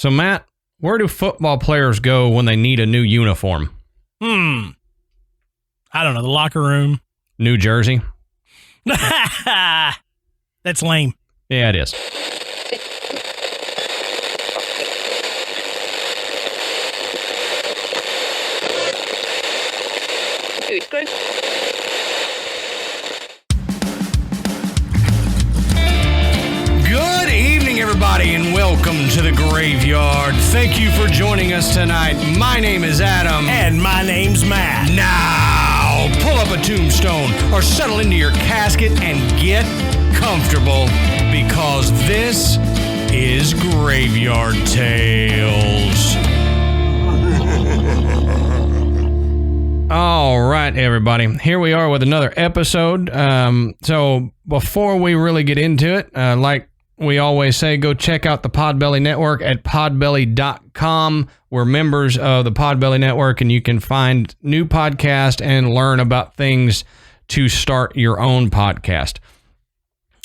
So, Matt, where do football players go when they need a new uniform? I don't know. The locker room. New Jersey? That's lame. Yeah, it is. Good evening, everybody, and welcome to the Graveyard. Thank you for joining us tonight. My name is Adam. And my name's Matt. Now, pull up a tombstone or settle into your casket and get comfortable because this is Graveyard Tales. All right, everybody. Here we are with another episode. So before we really get into it, like we always say, go check out the Podbelly Network at podbelly.com. We're members of the Podbelly Network, and you can find new podcasts and learn about things to start your own podcast.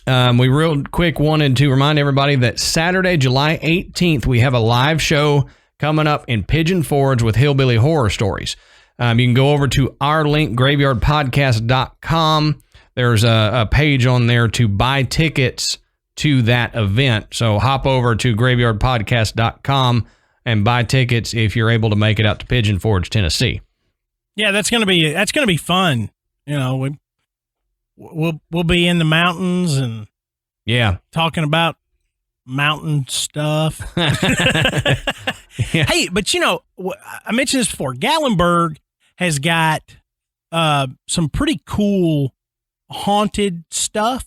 We real quick wanted to remind everybody that Saturday, July 18th, we have a live show coming up in Pigeon Forge with Hillbilly Horror Stories. You can go over to our link, graveyardpodcast.com. There's a page on there to buy tickets to that event. So hop over to graveyardpodcast.com and buy tickets if you're able to make it out to Pigeon Forge, Tennessee. Yeah, that's gonna be fun. You know, we'll be in the mountains and talking about mountain stuff. Yeah. Hey, but you know, I mentioned this before. Gatlinburg has got some pretty cool haunted stuff.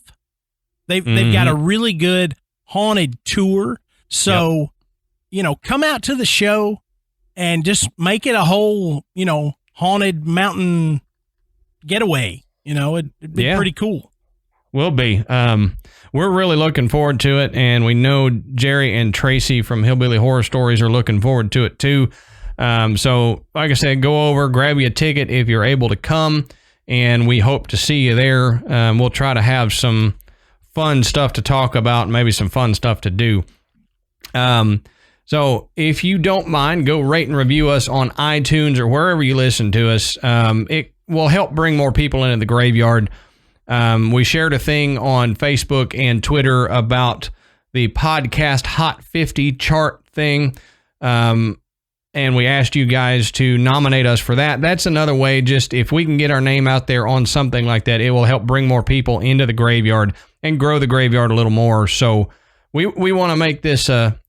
They've got a really good haunted tour. So, you know, come out to the show and just make it a whole, you know, haunted mountain getaway. You know, it'd be pretty cool. Will be. We're really looking forward to it, and we know Jerry and Tracy from Hillbilly Horror Stories are looking forward to it too. So, like I said, go over, grab you a ticket if you're able to come, and we hope to see you there. We'll try to have some fun stuff to talk about, maybe some fun stuff to do. So, if you don't mind, go rate and review us on iTunes or wherever you listen to us. It will help bring more people into the graveyard. We shared a thing on Facebook and Twitter about the podcast Hot 50 chart thing. And we asked you guys to nominate us for that. That's another way, just if we can get our name out there on something like that, it will help bring more people into the graveyard and grow the graveyard a little more. So we want to make this a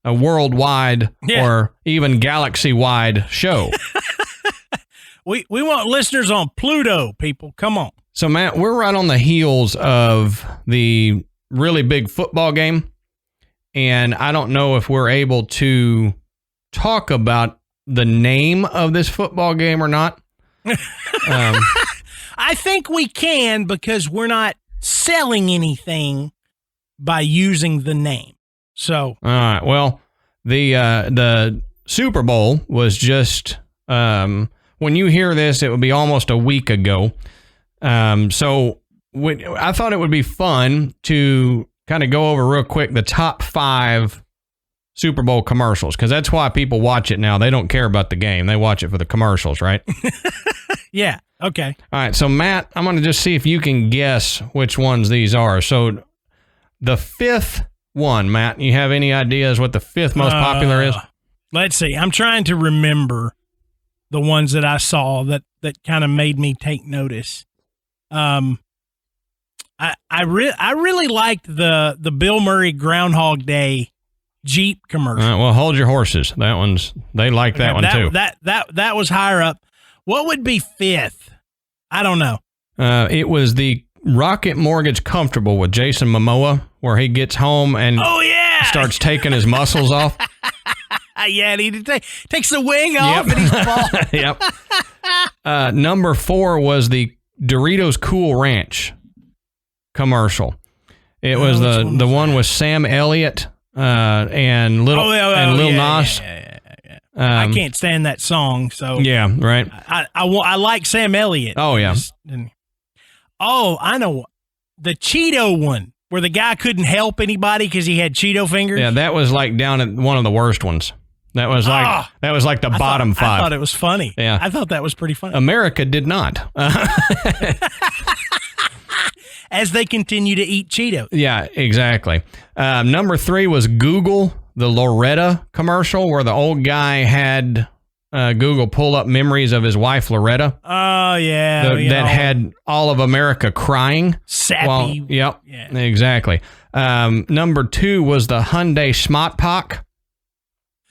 worldwide or even galaxy-wide show. We want listeners on Pluto, people. Come on. So, Matt, we're right on the heels of the really big football game, and I don't know if we're able to talk about the name of this football game or not. I think we can because we're not selling anything by using the name. So, all right. Well, the Super Bowl was just when you hear this, it would be almost a week ago. So I thought it would be fun to kind of go over real quick the top 5 Super Bowl commercials, because that's why people watch it now. They don't care about the game. They watch it for the commercials, right? Yeah. Okay. All right. So, Matt, I'm going to just see if you can guess which ones these are. So the 5th one, Matt, you have any ideas what the 5th most popular is? Let's see. I'm trying to remember the ones that I saw that kind of made me take notice. I really liked the Bill Murray Groundhog Day Jeep commercial. Well, hold your horses. They like that one too. That was higher up. What would be 5th? I don't know. It was the Rocket Mortgage Comfortable with Jason Momoa, where he gets home and starts taking his muscles off. Yeah, and he takes the wing off and he's bald. Yep. Number 4 was the Doritos Cool Ranch commercial. It was the one with Sam Elliott and Lil Nas. I can't stand that song. So yeah, right. I like Sam Elliott. Oh yeah. I know the Cheeto one where the guy couldn't help anybody because he had Cheeto fingers? Yeah, that was like down at one of the worst ones. That was like the bottom five. I thought it was funny. Yeah. I thought that was pretty funny. America did not. As they continue to eat Cheetos. Yeah, exactly. Number 3 was Google, the Loretta commercial, where the old guy had Google pull up memories of his wife, Loretta. Oh, yeah. That had all of America crying. Sappy. Yep, yeah. Exactly. Number 2 was the Hyundai Smart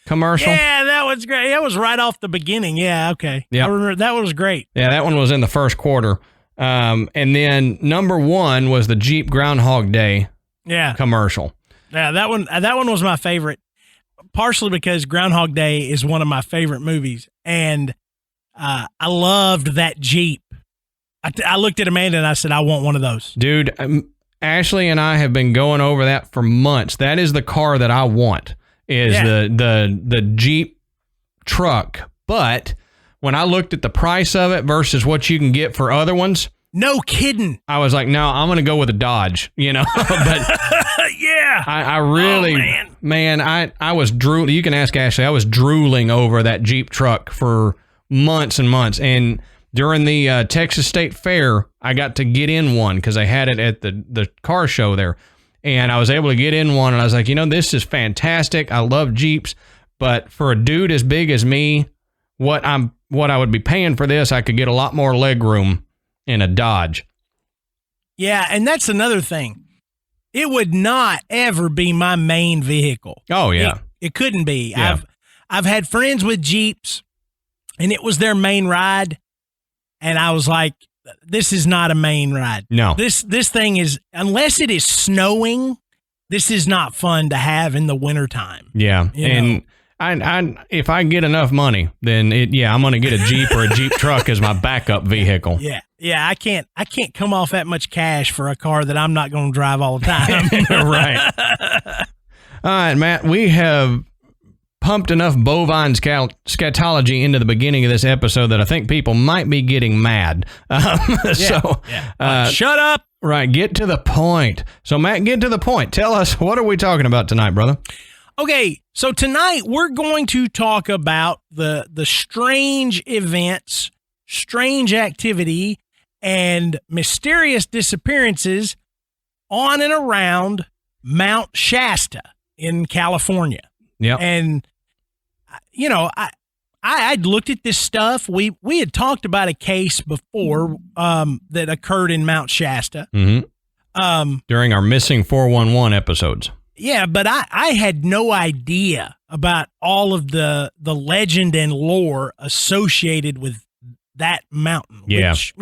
commercial. Yeah, that was great. That was right off the beginning. Yeah, okay. Yep. I remember that was great. Yeah, that one was in the first quarter. And then number 1 was the Jeep Groundhog Day commercial. Yeah, that one was my favorite, partially because Groundhog Day is one of my favorite movies, and I loved that Jeep. I looked at Amanda and I said, I want one of those. Dude, Ashley and I have been going over that for months. That is the car that I want, is the Jeep truck. But when I looked at the price of it versus what you can get for other ones, no kidding, I was like, no, I'm going to go with a Dodge, But yeah, I really, I was drooling. You can ask Ashley. I was drooling over that Jeep truck for months and months. And during the Texas State Fair, I got to get in one because I had it at the car show there. And I was able to get in one, and I was like, this is fantastic. I love Jeeps. But for a dude as big as me, what I would be paying for this, I could get a lot more leg room in a Dodge. Yeah, and that's another thing. It would not ever be my main vehicle. Oh yeah, it couldn't be. Yeah. I've had friends with Jeeps, and it was their main ride, and I was like, this is not a main ride. No, this thing is, unless it is snowing, this is not fun to have in the wintertime. Yeah, and I if I get enough money, then I'm going to get a Jeep or a Jeep truck as my backup vehicle. Yeah, I can't come off that much cash for a car that I'm not going to drive all the time. Right. All right, Matt, we have pumped enough bovine scatology into the beginning of this episode that I think people might be getting mad. Shut up. Right, get to the point. So, Matt, get to the point. Tell us, what are we talking about tonight, brother? Okay, so tonight we're going to talk about the strange events, strange activity, and mysterious disappearances on and around Mount Shasta in California. Yeah. And, I'd looked at this stuff. We had talked about a case before that occurred in Mount Shasta. Mm-hmm. During our Missing 411 episodes. Yeah, but I had no idea about all of the legend and lore associated with that mountain, which,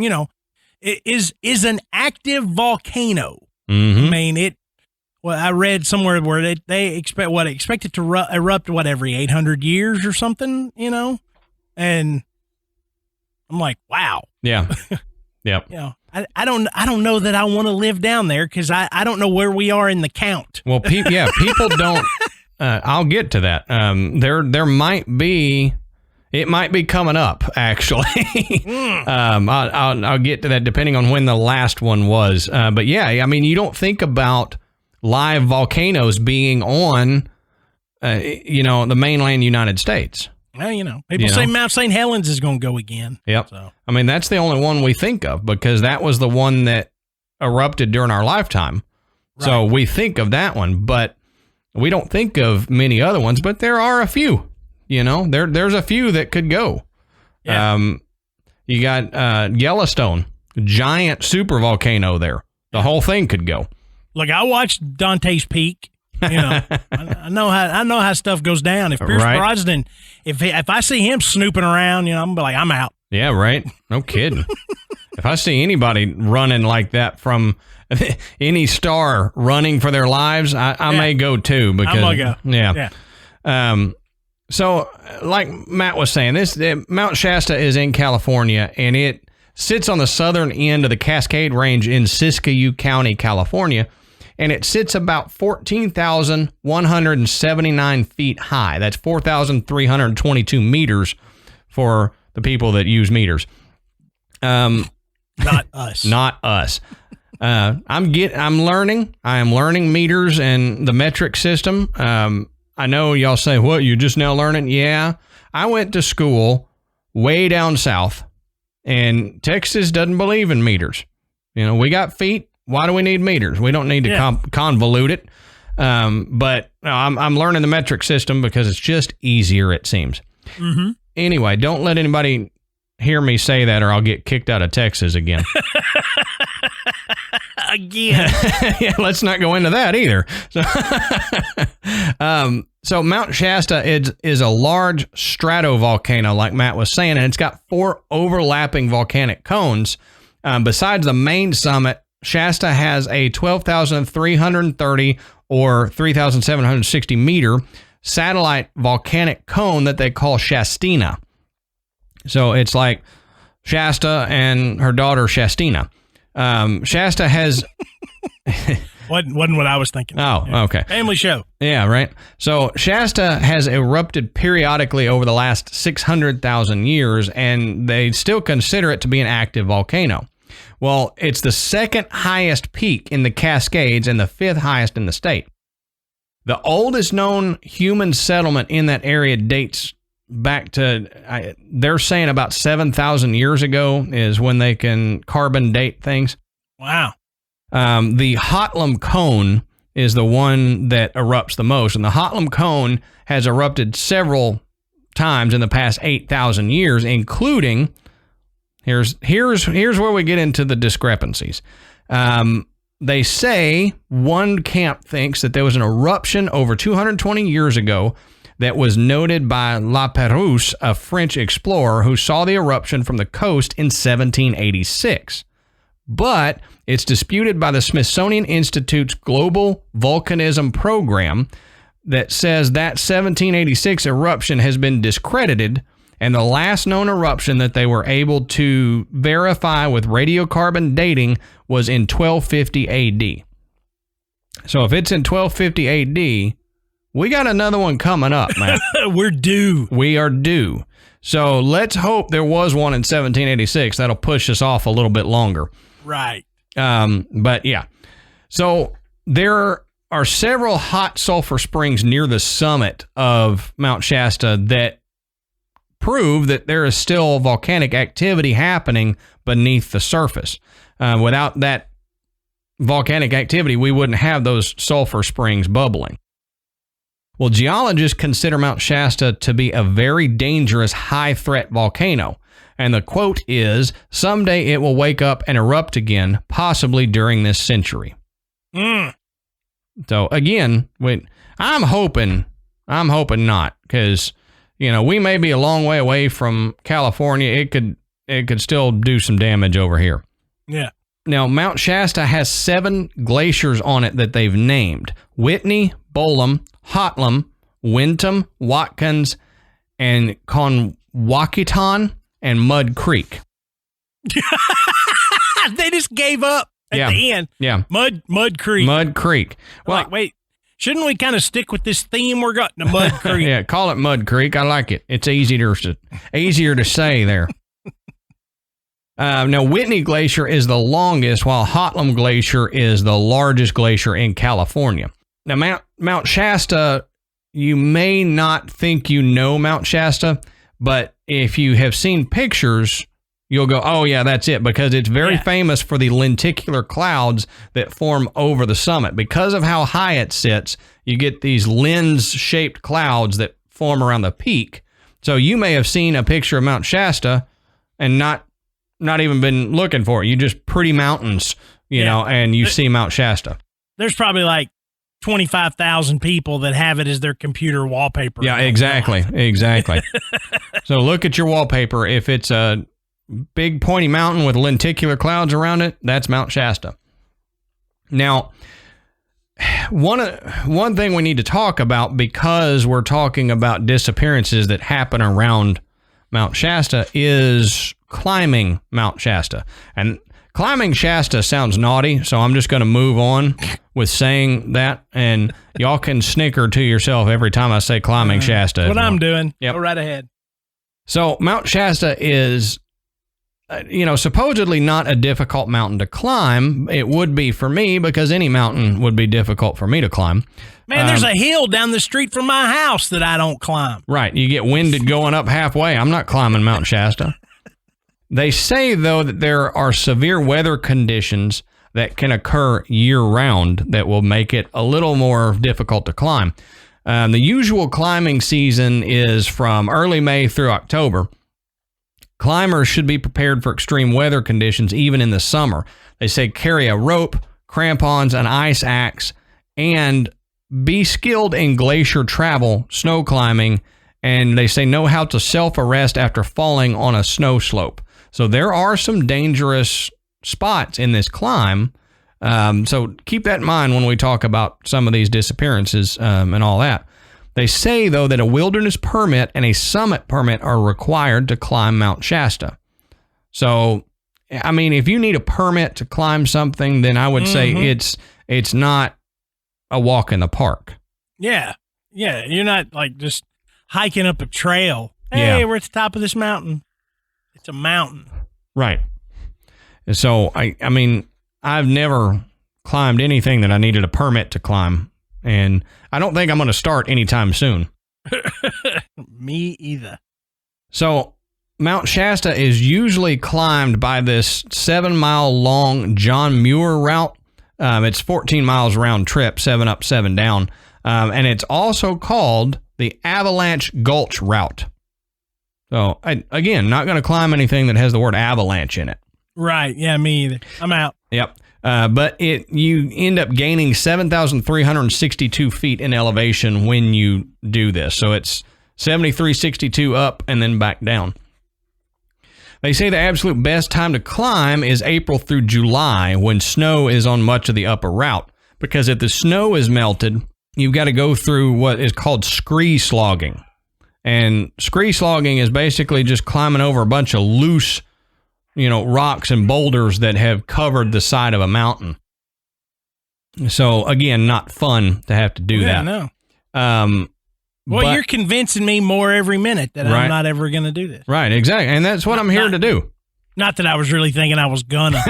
is an active volcano. Mm-hmm. I mean, I read somewhere where they expect it to erupt every 800 years or something, and I'm like, wow. Yeah. Yep. I don't know that I want to live down there because I don't know where we are in the count. Well, people don't. I'll get to that. There might be. It might be coming up, actually. I'll get to that depending on when the last one was. But yeah, I mean, you don't think about live volcanoes being on, the mainland United States. Well, people say Mount St. Helens is going to go again. Yep. So. I mean, that's the only one we think of because that was the one that erupted during our lifetime. Right. So we think of that one, but we don't think of many other ones, but there are a few, there's a few that could go. Yeah. You got Yellowstone, giant super volcano there. The whole thing could go. Look, I watched Dante's Peak. I know how stuff goes down. If Pierce Brosnan, if I see him snooping around, I'm gonna be like, I'm out. Yeah, right. No kidding. If I see anybody running like that from any star running for their lives, I may go too. Because I'm gonna go. Yeah. So, like Matt was saying, Mount Shasta is in California, and it sits on the southern end of the Cascade Range in Siskiyou County, California. And it sits about 14,179 feet high. That's 4,322 meters for the people that use meters. Not us. Not us. I'm learning. I am learning meters and the metric system. I know y'all say, what, you just now learning? Yeah. I went to school way down south, and Texas doesn't believe in meters. We got feet. Why do we need meters? We don't need to convolute it. But no, I'm learning the metric system because it's just easier, it seems. Mm-hmm. Anyway, don't let anybody hear me say that or I'll get kicked out of Texas again. Again. Yeah, let's not go into that either. So Mount Shasta is a large stratovolcano, like Matt was saying, and it's got 4 overlapping volcanic cones. Besides the main summit, Shasta has a 12,330 or 3,760 meter satellite volcanic cone that they call Shastina. So it's like Shasta and her daughter Shastina. Shasta has... Wasn't what I was thinking. Oh, yeah. Okay. Family show. Yeah, right. So Shasta has erupted periodically over the last 600,000 years, and they still consider it to be an active volcano. Well, it's the second highest peak in the Cascades and the 5th highest in the state. The oldest known human settlement in that area dates back to, they're saying about 7,000 years ago is when they can carbon date things. Wow. The Hotlam Cone is the one that erupts the most, and the Hotlam Cone has erupted several times in the past 8,000 years, including, here's where we get into the discrepancies. They say one camp thinks that there was an eruption over 220 years ago that was noted by La Pérouse, a French explorer who saw the eruption from the coast in 1786. But it's disputed by the Smithsonian Institute's Global Volcanism Program that says that 1786 eruption has been discredited, and the last known eruption that they were able to verify with radiocarbon dating was in 1250 AD. So if it's in 1250 AD, we got another one coming up, man. We're due. We are due. So let's hope there was one in 1786. That'll push us off a little bit longer. Right. But yeah. So there are several hot sulfur springs near the summit of Mount Shasta that prove that there is still volcanic activity happening beneath the surface. Without that volcanic activity, we wouldn't have those sulfur springs bubbling. Well, geologists consider Mount Shasta to be a very dangerous high-threat volcano. And the quote is, someday it will wake up and erupt again, possibly during this century. So again, I'm hoping not, because, we may be a long way away from California. It could still do some damage over here. Yeah. Now, Mount Shasta has 7 glaciers on it that they've named: Whitney, Bolam, Hotlam, Wintom, Watkins, and Conwakiton, and Mud Creek. They just gave up at the end. Yeah. Mud Creek. Mud Creek. Well, wait, shouldn't we kind of stick with this theme we're got in the Mud Creek? Yeah, call it Mud Creek. I like it. It's easier to say there. Now, Whitney Glacier is the longest, while Hotlam Glacier is the largest glacier in California. Now, Mount Shasta, you may not think you know Mount Shasta, but if you have seen pictures, you'll go, oh, yeah, that's it, because it's very famous for the lenticular clouds that form over the summit. Because of how high it sits, you get these lens-shaped clouds that form around the peak. So you may have seen a picture of Mount Shasta and not even been looking for it. You just pretty mountains, you know, and you see Mount Shasta. There's probably like 25,000 people that have it as their computer wallpaper. Yeah, exactly. So look at your wallpaper. If it's a big pointy mountain with lenticular clouds around it, that's Mount Shasta. Now, one thing we need to talk about, because we're talking about disappearances that happen around Mount Shasta, is climbing Mount Shasta. And climbing Shasta sounds naughty, so I'm just going to move on with saying that, and y'all can snicker to yourself every time I say climbing Shasta. What I'm doing. Yep. Go right ahead. So Mount Shasta is supposedly not a difficult mountain to climb. It would be for me because any mountain would be difficult for me to climb. Man, there's a hill down the street from my house that I don't climb. Right. You get winded going up halfway. I'm not climbing Mount Shasta. They say, though, that there are severe weather conditions that can occur year-round that will make it a little more difficult to climb. The usual climbing season is from early May through October. Climbers should be prepared for extreme weather conditions even in the summer. They say carry a rope, crampons, an ice axe, and be skilled in glacier travel, snow climbing, and they say know how to self-arrest after falling on a snow slope. So there are some dangerous spots in this climb. So keep that in mind when we talk about some of these disappearances and all that. They say, though, that a wilderness permit and a summit permit are required to climb Mount Shasta. So, I mean, if you need a permit to climb something, then I would say it's not a walk in the park. Yeah. Yeah. You're not like just hiking up a trail. Hey, we're at the top of this mountain. It's a mountain. Right. So, I mean, I've never climbed anything that I needed a permit to climb, and I don't think I'm going to start anytime soon. Me either. So, Mount Shasta is usually climbed by this 7-mile-long John Muir route. It's 14 miles round trip, 7 up, 7 down. And it's also called the Avalanche Gulch Route. So, again, not going to climb anything that has the word avalanche in it. Right. Yeah, me either. I'm out. Yep. But you end up gaining 7,362 feet in elevation when you do this. So it's 7,362 up and then back down. They say the absolute best time to climb is April through July when snow is on much of the upper route. Because if the snow is melted, you've got to go through what is called scree slogging. And scree slogging is basically just climbing over a bunch of loose rocks and boulders that have covered the side of a mountain. So, again, not fun to have to do that. No. Well, you're convincing me more every minute that I'm not ever going to do this. Right, exactly. And that's what I'm here to do. Not that I was really thinking I was gonna.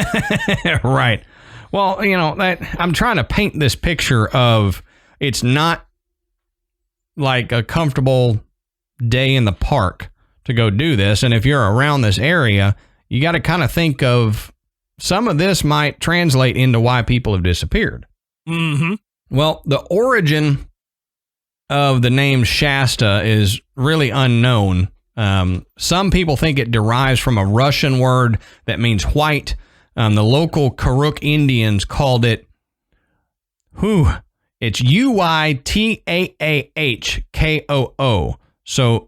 Right. Well, I'm trying to paint this picture of it's not like a comfortable day in the park to go do this. And if you're around this area, you got to kind of think of some of this might translate into why people have disappeared. Mm-hmm. Well, the origin of the name Shasta is really unknown. Some people think it derives from a Russian word that means white. The local Karuk Indians called it, it's Uittaahkoo. So,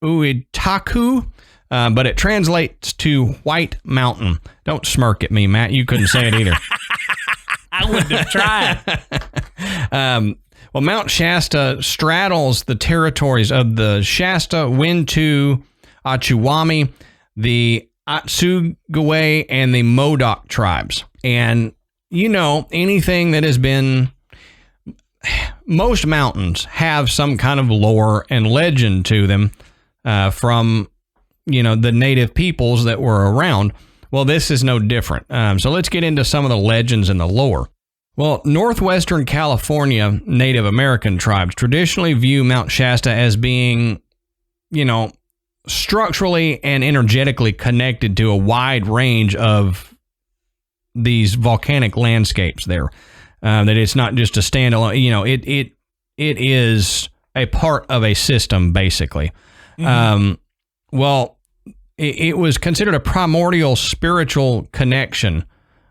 Uitaku. But it translates to White Mountain. Don't smirk at me, Matt. You couldn't say it either. I wouldn't have tried. Well, Mount Shasta straddles the territories of the Shasta, Wintu, Achuwami, the Otsugaway, and the Modoc tribes. And, anything that has been... Most mountains have some kind of lore and legend to them from... the native peoples that were around. Well, this is no different. So let's get into some of the legends and the lore. Well, Northwestern California Native American tribes traditionally view Mount Shasta as being, structurally and energetically connected to a wide range of these volcanic landscapes there. That it's not just a standalone, it is a part of a system, basically. Mm-hmm. Well, it was considered a primordial spiritual connection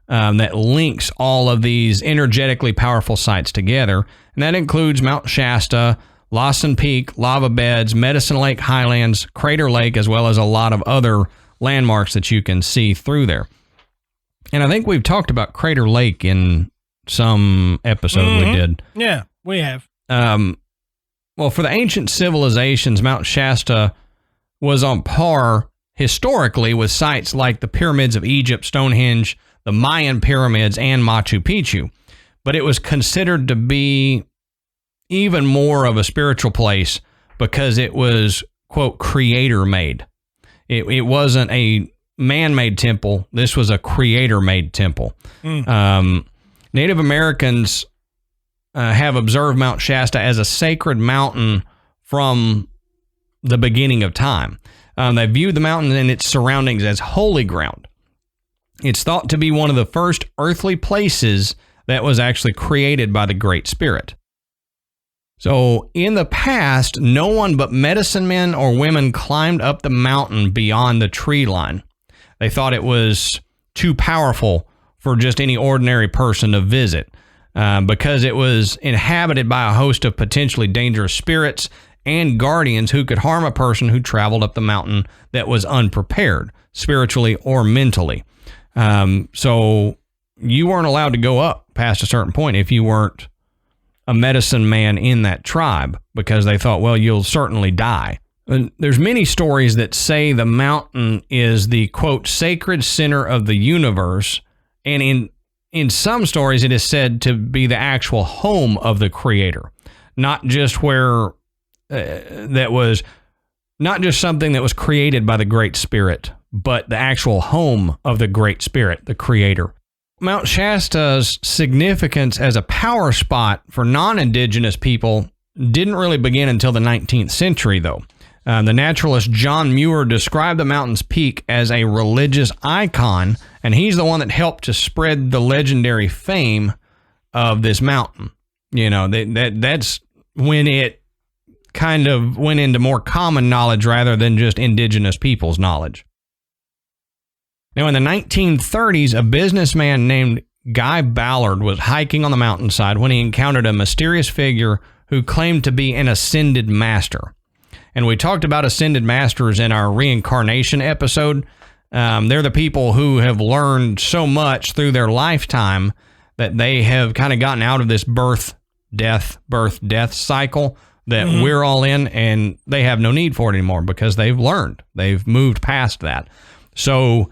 that links all of these energetically powerful sites together. And that includes Mount Shasta, Lawson Peak, Lava Beds, Medicine Lake Highlands, Crater Lake, as well as a lot of other landmarks that you can see through there. And I think we've talked about Crater Lake in some episode we did. Yeah, we have. Well, for the ancient civilizations, Mount Shasta was on par historically with sites like the pyramids of Egypt, Stonehenge, the Mayan pyramids, and Machu Picchu. But it was considered to be even more of a spiritual place because it was, quote, creator made. It wasn't a man-made temple. This was a creator-made temple. Native Americans have observed Mount Shasta as a sacred mountain from the beginning of time. They viewed the mountain and its surroundings as holy ground. It's thought to be one of the first earthly places that was actually created by the Great Spirit. So in the past, no one but medicine men or women climbed up the mountain beyond the tree line. They thought it was too powerful for just any ordinary person to visit because it was inhabited by a host of potentially dangerous spirits and guardians who could harm a person who traveled up the mountain that was unprepared, spiritually or mentally. So you weren't allowed to go up past a certain point if you weren't a medicine man in that tribe, because they thought, well, you'll certainly die. And there's many stories that say the mountain is the, quote, sacred center of the universe. And in some stories, it is said to be the actual home of the creator, not just where that was not just something that was created by the Great Spirit, but the actual home of the Great Spirit, the creator. Mount Shasta's significance as a power spot for non-indigenous people didn't really begin until the 19th century, though. The naturalist John Muir described the mountain's peak as a religious icon, and he's the one that helped to spread the legendary fame of this mountain. You know, that's when it kind of went into more common knowledge rather than just indigenous people's knowledge. Now, in the 1930s, a businessman named Guy Ballard was hiking on the mountainside when he encountered a mysterious figure who claimed to be an ascended master. And we talked about ascended masters in our reincarnation episode. They're the people who have learned so much through their lifetime that they have kind of gotten out of this birth, death cycle that we're all in, and they have no need for it anymore because they've learned. They've moved past that. So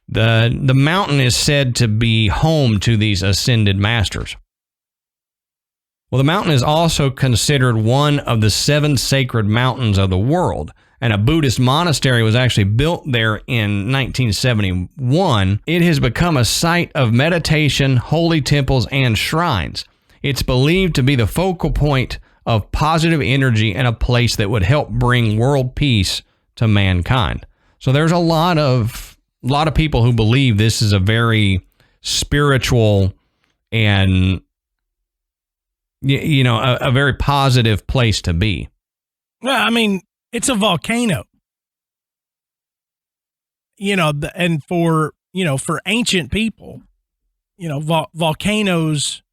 the mountain is said to be home to these ascended masters. Well, the mountain is also considered one of the 7 sacred mountains of the world, and a Buddhist monastery was actually built there in 1971. It has become a site of meditation, holy temples, and shrines. It's believed to be the focal point of positive energy and a place that would help bring world peace to mankind. So there's a lot of people who believe this is a very spiritual and, you know, a very positive place to be. Well, I mean, it's a volcano. You know, and for ancient people, you know, volcanoes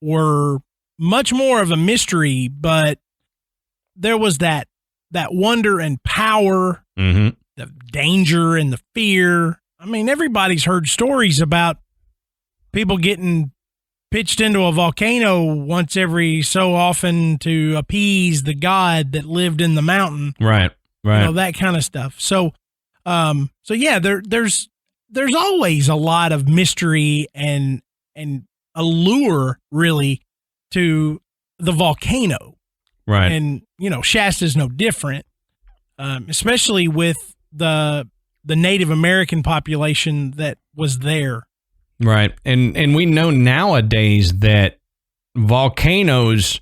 were much more of a mystery, but there was that wonder and power, the danger and the fear. I mean, everybody's heard stories about people getting pitched into a volcano once every so often to appease the god that lived in the mountain. Right. You know, that kind of stuff. So yeah, there's always a lot of mystery and allure really to the volcano. Right. And, you know, Shasta's no different, especially with the Native American population that was there. Right. And we know nowadays that volcanoes,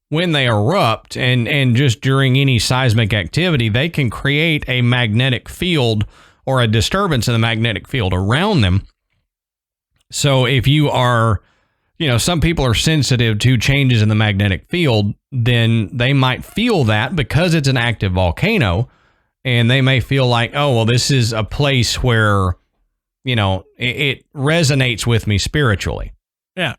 when they erupt and just during any seismic activity, they can create a magnetic field or a disturbance in the magnetic field around them. So if you are, you know, some people are sensitive to changes in the magnetic field, then they might feel that because it's an active volcano, and they may feel like, oh, well, this is a place where, you know, it resonates with me spiritually. Yeah.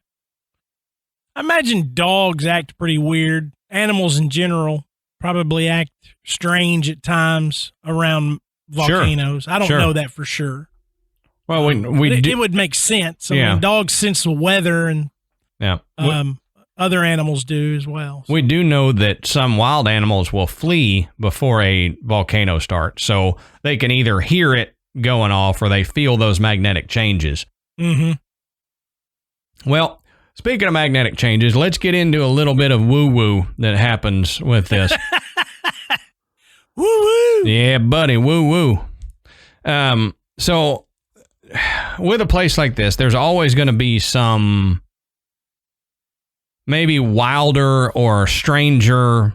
I imagine dogs act pretty weird. Animals in general probably act strange at times around volcanoes. Sure. I don't know that for sure. Well, it would make sense. I mean, dogs sense the weather, and other animals do as well. So. We do know that some wild animals will flee before a volcano starts, so they can either hear it going off or they feel those magnetic changes. Well, speaking of magnetic changes, let's get into a little bit of woo-woo that happens with this. Woo-woo! Yeah, buddy, woo-woo. So with a place like this, there's always going to be some maybe wilder or stranger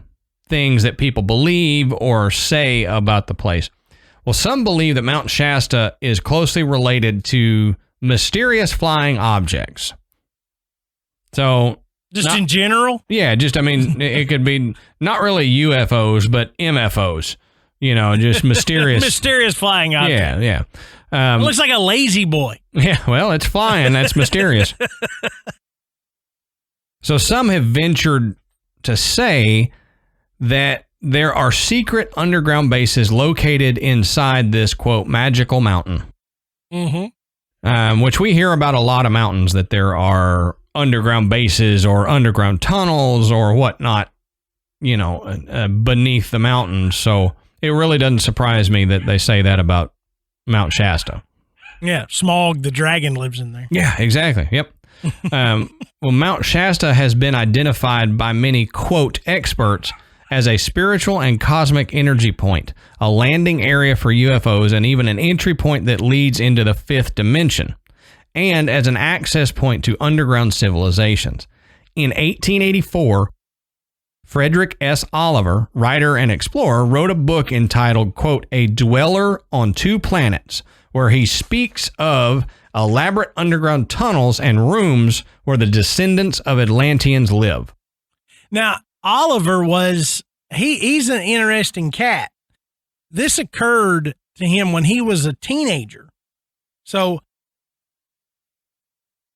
things that people believe or say about the place. Well, some believe that Mount Shasta is closely related to mysterious flying objects. So, just in general? Yeah, it could be not really UFOs, but MFOs. Just mysterious. Mysterious flying objects. Yeah. It looks like a lazy boy. Yeah, well, it's flying. That's mysterious. So some have ventured to say that there are secret underground bases located inside this, quote, magical mountain. Mm-hmm. Which we hear about a lot of mountains, that there are underground bases or underground tunnels or whatnot, beneath the mountain. So it really doesn't surprise me that they say that about Mount Shasta. Yeah, Smaug the dragon lives in there. Yeah, exactly. Yep. Well, Mount Shasta has been identified by many, quote, experts as a spiritual and cosmic energy point, a landing area for UFOs, and even an entry point that leads into the fifth dimension, and as an access point to underground civilizations. In 1884, Frederick S. Oliver, writer and explorer, wrote a book entitled, quote, A Dweller on Two Planets, where he speaks of elaborate underground tunnels and rooms where the descendants of Atlanteans live. Now, Oliver he's an interesting cat. This occurred to him when he was a teenager. So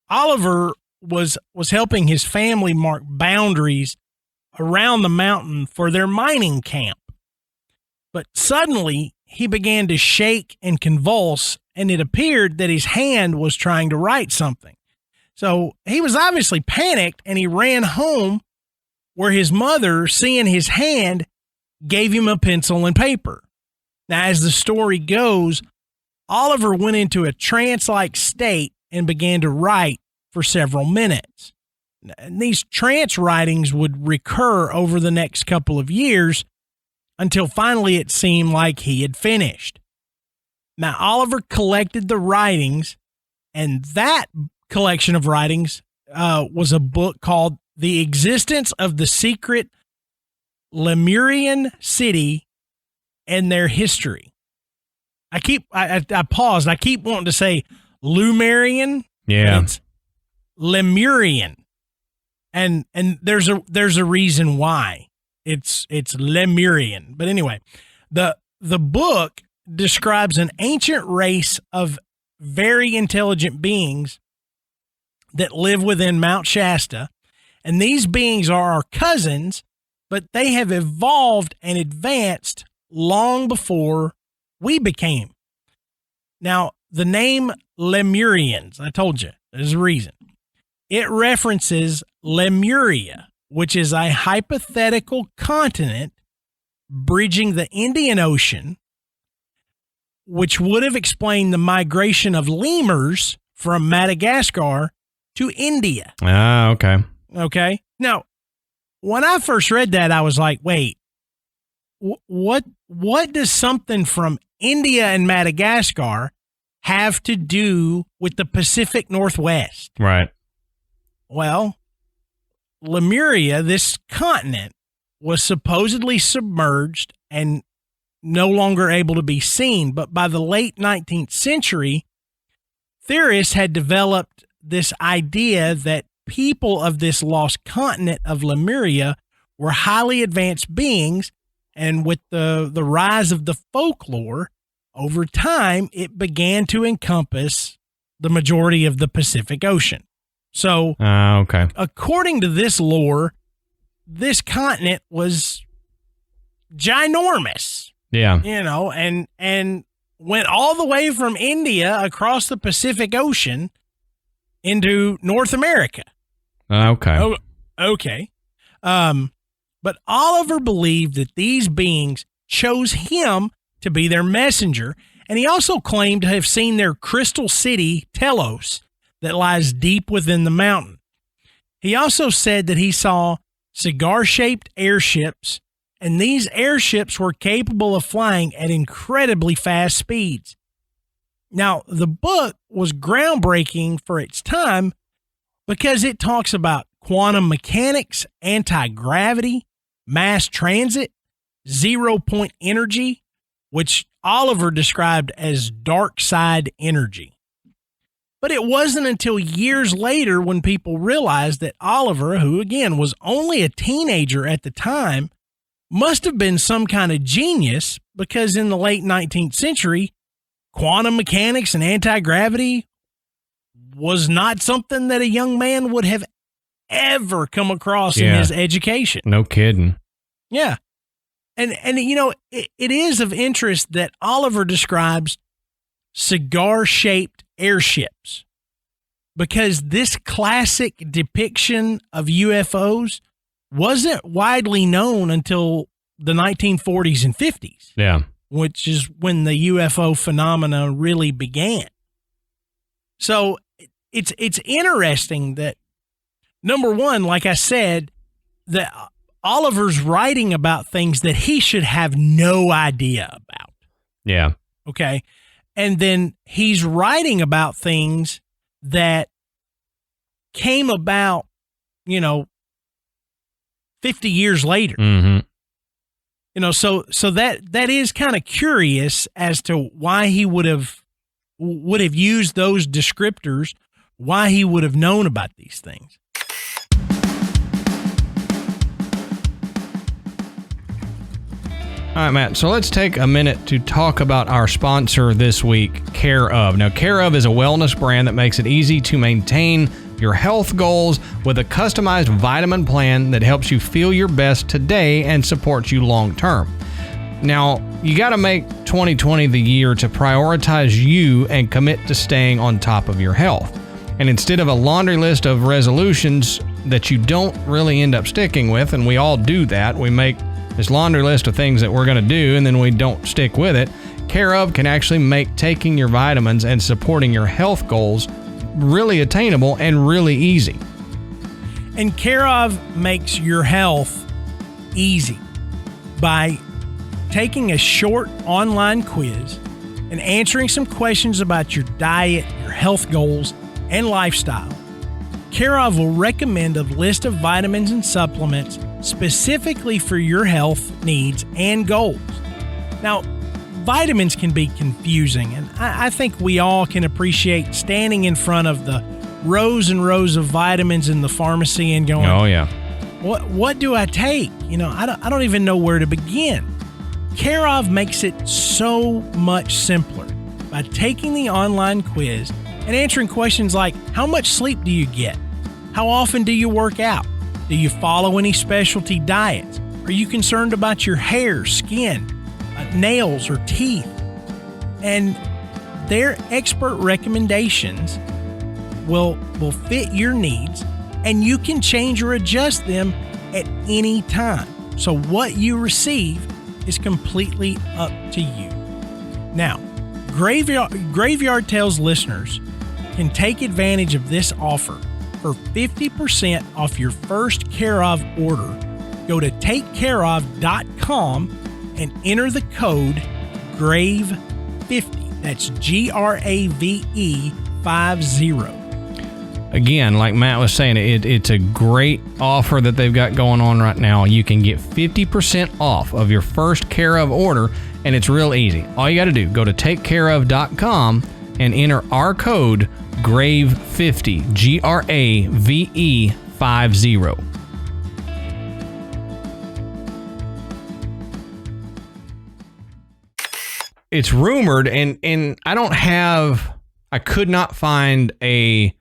Oliver was helping his family mark boundaries around the mountain for their mining camp. But suddenly he began to shake and convulse, and it appeared that his hand was trying to write something. So he was obviously panicked, and he ran home, where his mother, seeing his hand, gave him a pencil and paper. Now, as the story goes, Oliver went into a trance-like state and began to write for several minutes. And these trance writings would recur over the next couple of years until finally it seemed like he had finished. Now, Oliver collected the writings, and that collection of writings was a book called The Existence of the Secret Lemurian City and Their History. I paused. I keep wanting to say Lumerian. Yeah. It's Lemurian. And there's a reason why it's Lemurian. But anyway, the book describes an ancient race of very intelligent beings that live within Mount Shasta. And these beings are our cousins, but they have evolved and advanced long before we became. Now, the name Lemurians, I told you, there's a reason. It references Lemuria, which is a hypothetical continent bridging the Indian Ocean, which would have explained the migration of lemurs from Madagascar to India. Ah, okay. Okay. Now, when I first read that, I was like, wait, what does something from India and Madagascar have to do with the Pacific Northwest? Right. Well, Lemuria, this continent, was supposedly submerged and no longer able to be seen. But by the late 19th century, theorists had developed this idea that people of this lost continent of Lemuria were highly advanced beings. And with the rise of the folklore, over time, it began to encompass the majority of the Pacific Ocean. So, okay. According to this lore, this continent was ginormous. Yeah. And went all the way from India across the Pacific Ocean into North America. Okay. Oh, okay. But Oliver believed that these beings chose him to be their messenger, and he also claimed to have seen their crystal city, Telos, that lies deep within the mountain. He also said that he saw cigar-shaped airships, and these airships were capable of flying at incredibly fast speeds. Now, the book was groundbreaking for its time because it talks about quantum mechanics, anti-gravity, mass transit, zero-point energy, which Oliver described as dark side energy. But it wasn't until years later when people realized that Oliver, who again was only a teenager at the time, must have been some kind of genius, because in the late 19th century, quantum mechanics and anti-gravity was not something that a young man would have ever come across in his education. No kidding. Yeah. And you know, it is of interest that Oliver describes cigar-shaped airships, because this classic depiction of UFOs wasn't widely known until the 1940s and 50s. Yeah. Which is when the UFO phenomena really began. So it's interesting that, number one, like I said, that Oliver's writing about things that he should have no idea about. Yeah. Okay. And then he's writing about things that came about, 50 years later. Mm-hmm. So that is kind of curious as to why he would have used those descriptors, why he would have known about these things. All right, Matt. So let's take a minute to talk about our sponsor this week, Care Of. Now, Care Of is a wellness brand that makes it easy to maintain your health goals with a customized vitamin plan that helps you feel your best today and supports you long term. Now, you got to make 2020 the year to prioritize you and commit to staying on top of your health. And instead of a laundry list of resolutions that you don't really end up sticking with, and we all do that, we make this laundry list of things that we're going to do and then we don't stick with it. Care Of can actually make taking your vitamins and supporting your health goals really attainable and really easy. And Care Of makes your health easy by taking a short online quiz and answering some questions about your diet, your health goals, and lifestyle. Care Of will recommend a list of vitamins and supplements specifically for your health needs and goals. Now, vitamins can be confusing, and I think we all can appreciate standing in front of the rows and rows of vitamins in the pharmacy and going, "Oh yeah, what do I take? I don't even know where to begin." Care Of makes it so much simpler by taking the online quiz and answering questions like, how much sleep do you get? How often do you work out? Do you follow any specialty diets? Are you concerned about your hair, skin, nails, or teeth? And their expert recommendations will fit your needs, and you can change or adjust them at any time. So what you receive is completely up to you. Now, Graveyard Tales listeners can take advantage of this offer for 50% off your first Care Of order. Go to takecareof.com and enter the code GRAVE50. That's GRAVE 50. Again, like Matt was saying, it's a great offer that they've got going on right now. You can get 50% off of your first Care Of order, and it's real easy. All you got to do, go to takecareof.com and enter our code GRAVE50, GRAVE 50. It's rumored, and I could not find a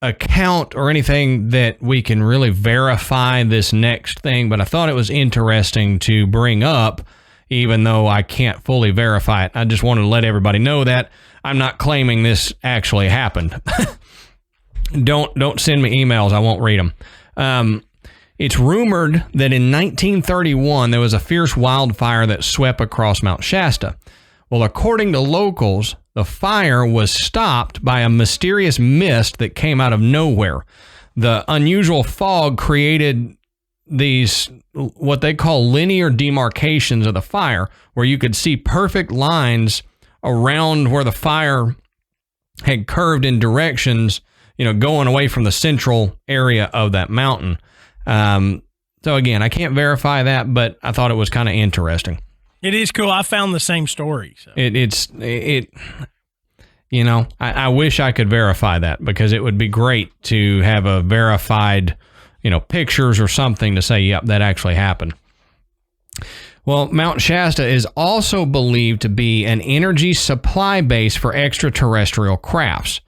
account or anything that we can really verify this next thing, but I thought it was interesting to bring up, even though I can't fully verify it. I just wanted to let everybody know that I'm not claiming this actually happened. Don't send me emails. I won't read them. It's rumored that in 1931, there was a fierce wildfire that swept across Mount Shasta. Well, according to locals, the fire was stopped by a mysterious mist that came out of nowhere. The unusual fog created these, what they call linear demarcations of the fire, where you could see perfect lines around where the fire had curved in directions, going away from the central area of that mountain. So again, I can't verify that, but I thought it was kind of interesting. It is cool. I found the same story. So. I wish I could verify that, because it would be great to have a verified, pictures or something to say, yep, that actually happened. Well, Mount Shasta is also believed to be an energy supply base for extraterrestrial crafts.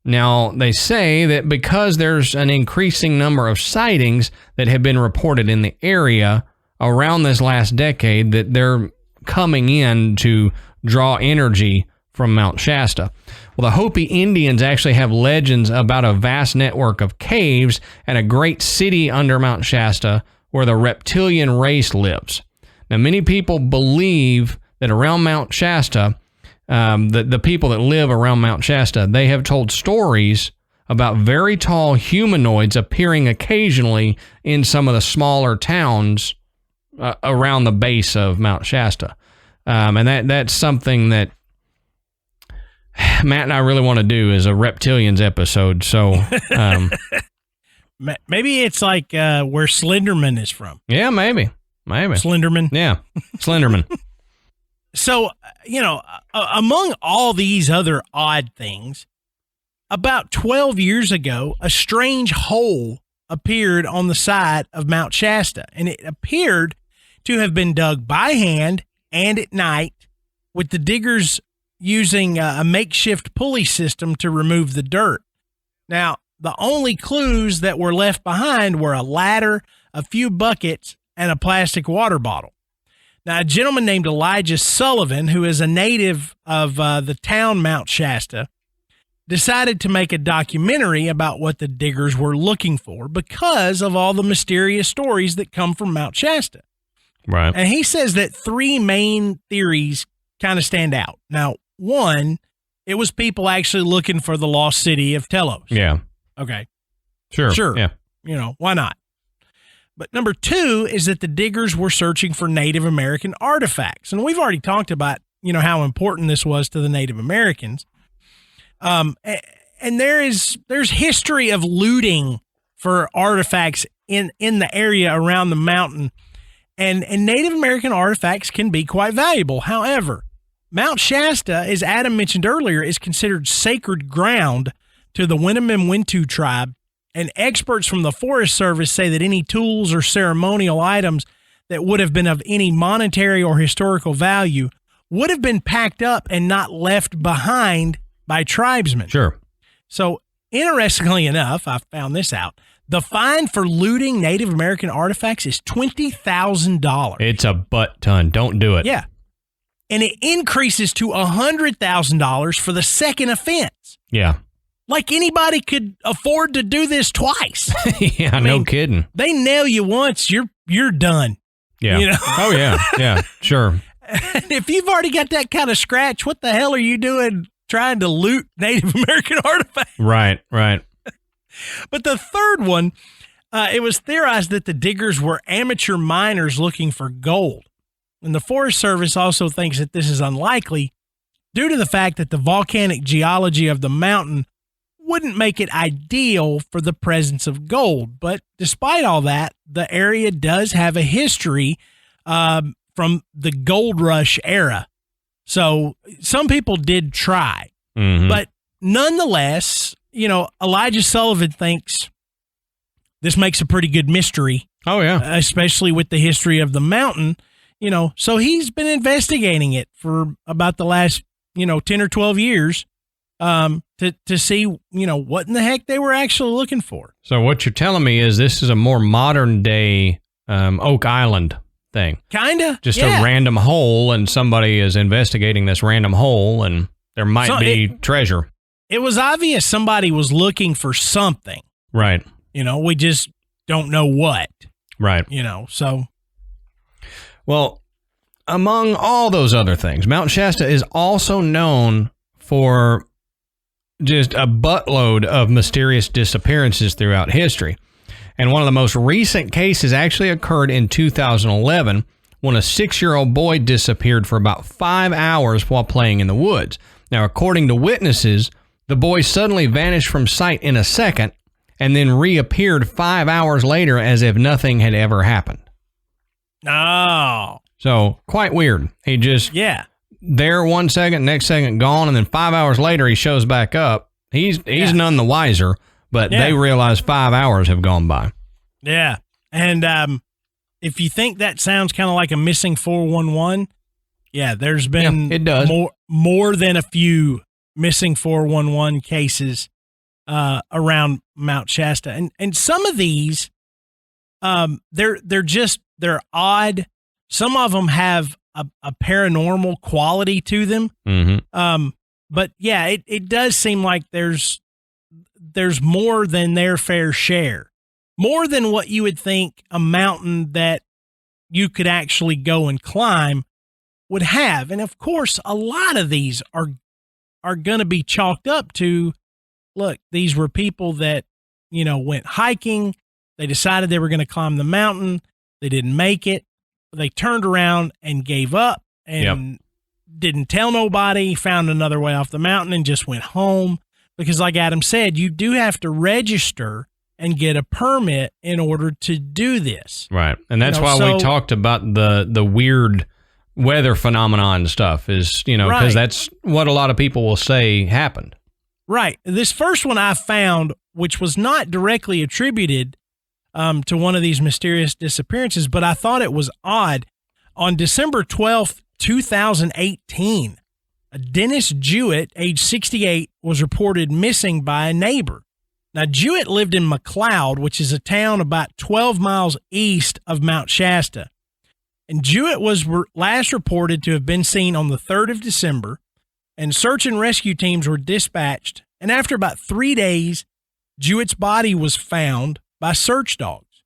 Now, they say that because there's an increasing number of sightings that have been reported in the area around this last decade, that they're coming in to draw energy from Mount Shasta. Well, the Hopi Indians actually have legends about a vast network of caves and a great city under Mount Shasta where the reptilian race lives. Now, many people believe that around Mount Shasta, the people that live around Mount Shasta, they have told stories about very tall humanoids appearing occasionally in some of the smaller towns around the base of Mount Shasta. And that's something that Matt and I really want to do is a Reptilians episode. So maybe it's like where Slenderman is from. Yeah, maybe. Slenderman. Yeah, Slenderman. So, among all these other odd things, about 12 years ago, a strange hole appeared on the side of Mount Shasta, and it appeared to have been dug by hand and at night, with the diggers using a makeshift pulley system to remove the dirt. Now, the only clues that were left behind were a ladder, a few buckets, and a plastic water bottle. Now, a gentleman named Elijah Sullivan, who is a native of the town Mount Shasta, decided to make a documentary about what the diggers were looking for because of all the mysterious stories that come from Mount Shasta. Right. And he says that three main theories kind of stand out. Now, one, it was people actually looking for the lost city of Telos. Yeah. Okay. Sure. Yeah. Why not? But number two is that the diggers were searching for Native American artifacts. And we've already talked about, how important this was to the Native Americans. And there's history of looting for artifacts in the area around the mountain. And Native American artifacts can be quite valuable. However, Mount Shasta, as Adam mentioned earlier, is considered sacred ground to the Winnemem-Wintu tribe. And experts from the Forest Service say that any tools or ceremonial items that would have been of any monetary or historical value would have been packed up and not left behind by tribesmen. Sure. So, interestingly enough, I found this out. The fine for looting Native American artifacts is $20,000. It's a butt ton. Don't do it. Yeah. And it increases to $100,000 for the second offense. Yeah. Like anybody could afford to do this twice. Yeah, no kidding. They nail you once, you're done. Yeah. Oh, yeah. Yeah, sure. And if you've already got that kind of scratch, what the hell are you doing trying to loot Native American artifacts? Right. But the third one, it was theorized that the diggers were amateur miners looking for gold. And the Forest Service also thinks that this is unlikely due to the fact that the volcanic geology of the mountain wouldn't make it ideal for the presence of gold. But despite all that, the area does have a history from the gold rush era. So some people did try. Mm-hmm. But nonetheless, Elijah Sullivan thinks this makes a pretty good mystery. Oh, yeah. Especially with the history of the mountain. So he's been investigating it for about the last, 10 or 12 years. To see, what in the heck they were actually looking for. So what you're telling me is this is a more modern day Oak Island thing. Kinda. Just a random hole, and somebody is investigating this random hole, and there might be treasure. It was obvious somebody was looking for something. Right. We just don't know what. Right. So. Well, among all those other things, Mount Shasta is also known for just a buttload of mysterious disappearances throughout history. And one of the most recent cases actually occurred in 2011 when a 6-year-old boy disappeared for about 5 hours while playing in the woods. Now, according to witnesses, the boy suddenly vanished from sight in a second and then reappeared 5 hours later as if nothing had ever happened. Oh. So, quite weird. He just there 1 second, next second gone, and then 5 hours later he shows back up. He's none the wiser, but they realize 5 hours have gone by. Yeah. And if you think that sounds kind of like a missing 411, there's been it does. more than a few missing 411 cases around Mount Shasta. And some of these they're odd. Some of them have a paranormal quality to them. Mm-hmm. But yeah, it does seem like there's more than their fair share, more than what you would think a mountain that you could actually go and climb would have. And of course, a lot of these are going to be chalked up to, look, these were people that, went hiking. They decided they were going to climb the mountain. They didn't make it. They turned around and gave up and didn't tell nobody, found another way off the mountain and just went home. Because like Adam said, you do have to register and get a permit in order to do this. Right. And that's why we talked about the weird weather phenomenon stuff is, because that's what a lot of people will say happened. Right. This first one I found, which was not directly attributed to one of these mysterious disappearances, but I thought it was odd. On December 12th, 2018, Dennis Jewett, age 68, was reported missing by a neighbor. Now, Jewett lived in McLeod, which is a town about 12 miles east of Mount Shasta. And Jewett was last reported to have been seen on the 3rd of December, and search and rescue teams were dispatched. And after about 3 days, Jewett's body was found by search dogs.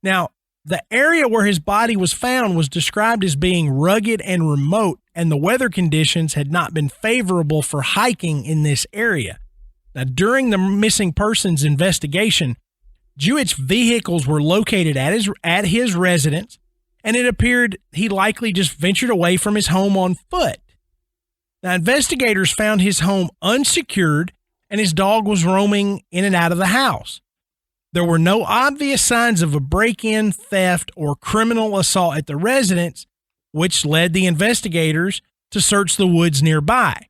Now, the area where his body was found was described as being rugged and remote, and the weather conditions had not been favorable for hiking in this area. Now, during the missing persons investigation, Jewett's vehicles were located at his residence, and it appeared he likely just ventured away from his home on foot. Now, investigators found his home unsecured, and his dog was roaming in and out of the house. There were no obvious signs of a break-in, theft, or criminal assault at the residence, which led the investigators to search the woods nearby.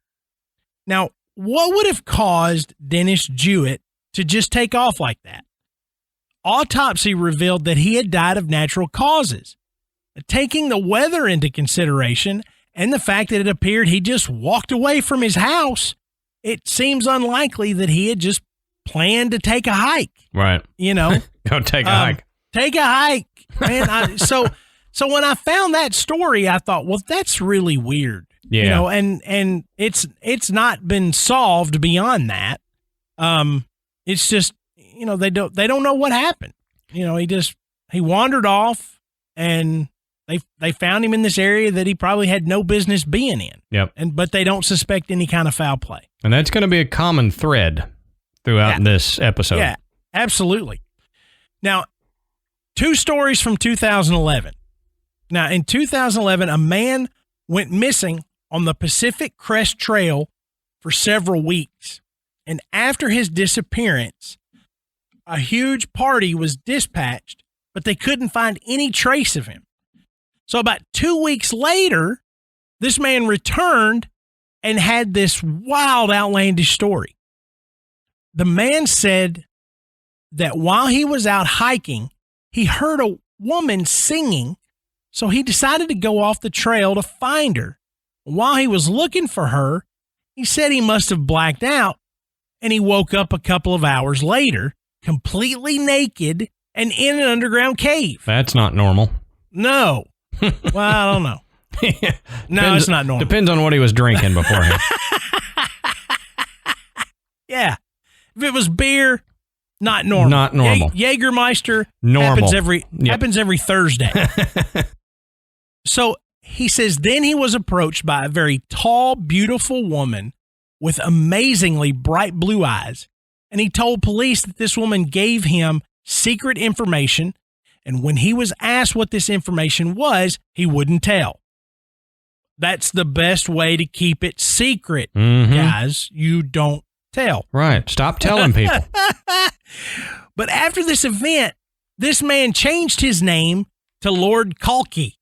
Now, what would have caused Dennis Jewett to just take off like that? Autopsy revealed that he had died of natural causes. Taking the weather into consideration and the fact that it appeared he just walked away from his house, it seems unlikely that he had just planned to take a hike. Right. Go take a hike. Take a hike. Man, so when I found that story, I thought, well, that's really weird. Yeah. And it's not been solved beyond that. It's just, they don't know what happened. He wandered off, and they found him in this area that he probably had no business being in. Yep. But they don't suspect any kind of foul play. And that's going to be a common thread throughout this episode. Yeah, absolutely. Now, 2 stories from 2011. Now, in 2011, a man went missing on the Pacific Crest Trail for several weeks. And after his disappearance, a huge party was dispatched, but they couldn't find any trace of him. So about 2 weeks later, this man returned and had this wild, outlandish story. The man said that while he was out hiking, he heard a woman singing, so he decided to go off the trail to find her. While he was looking for her, he said he must have blacked out, and he woke up a couple of hours later, completely naked and in an underground cave. That's not normal. No. Well, I don't know. No, it's not normal. Depends on what he was drinking beforehand. Yeah. If it was beer, not normal. Not normal. Jägermeister normal. happens every Thursday. So he says then he was approached by a very tall, beautiful woman with amazingly bright blue eyes. And he told police that this woman gave him secret information And when he was asked what this information was, he wouldn't tell. That's the best way to keep it secret, guys. You don't tell. Right. Stop telling people. But after this event, this man changed his name to Lord Kalki,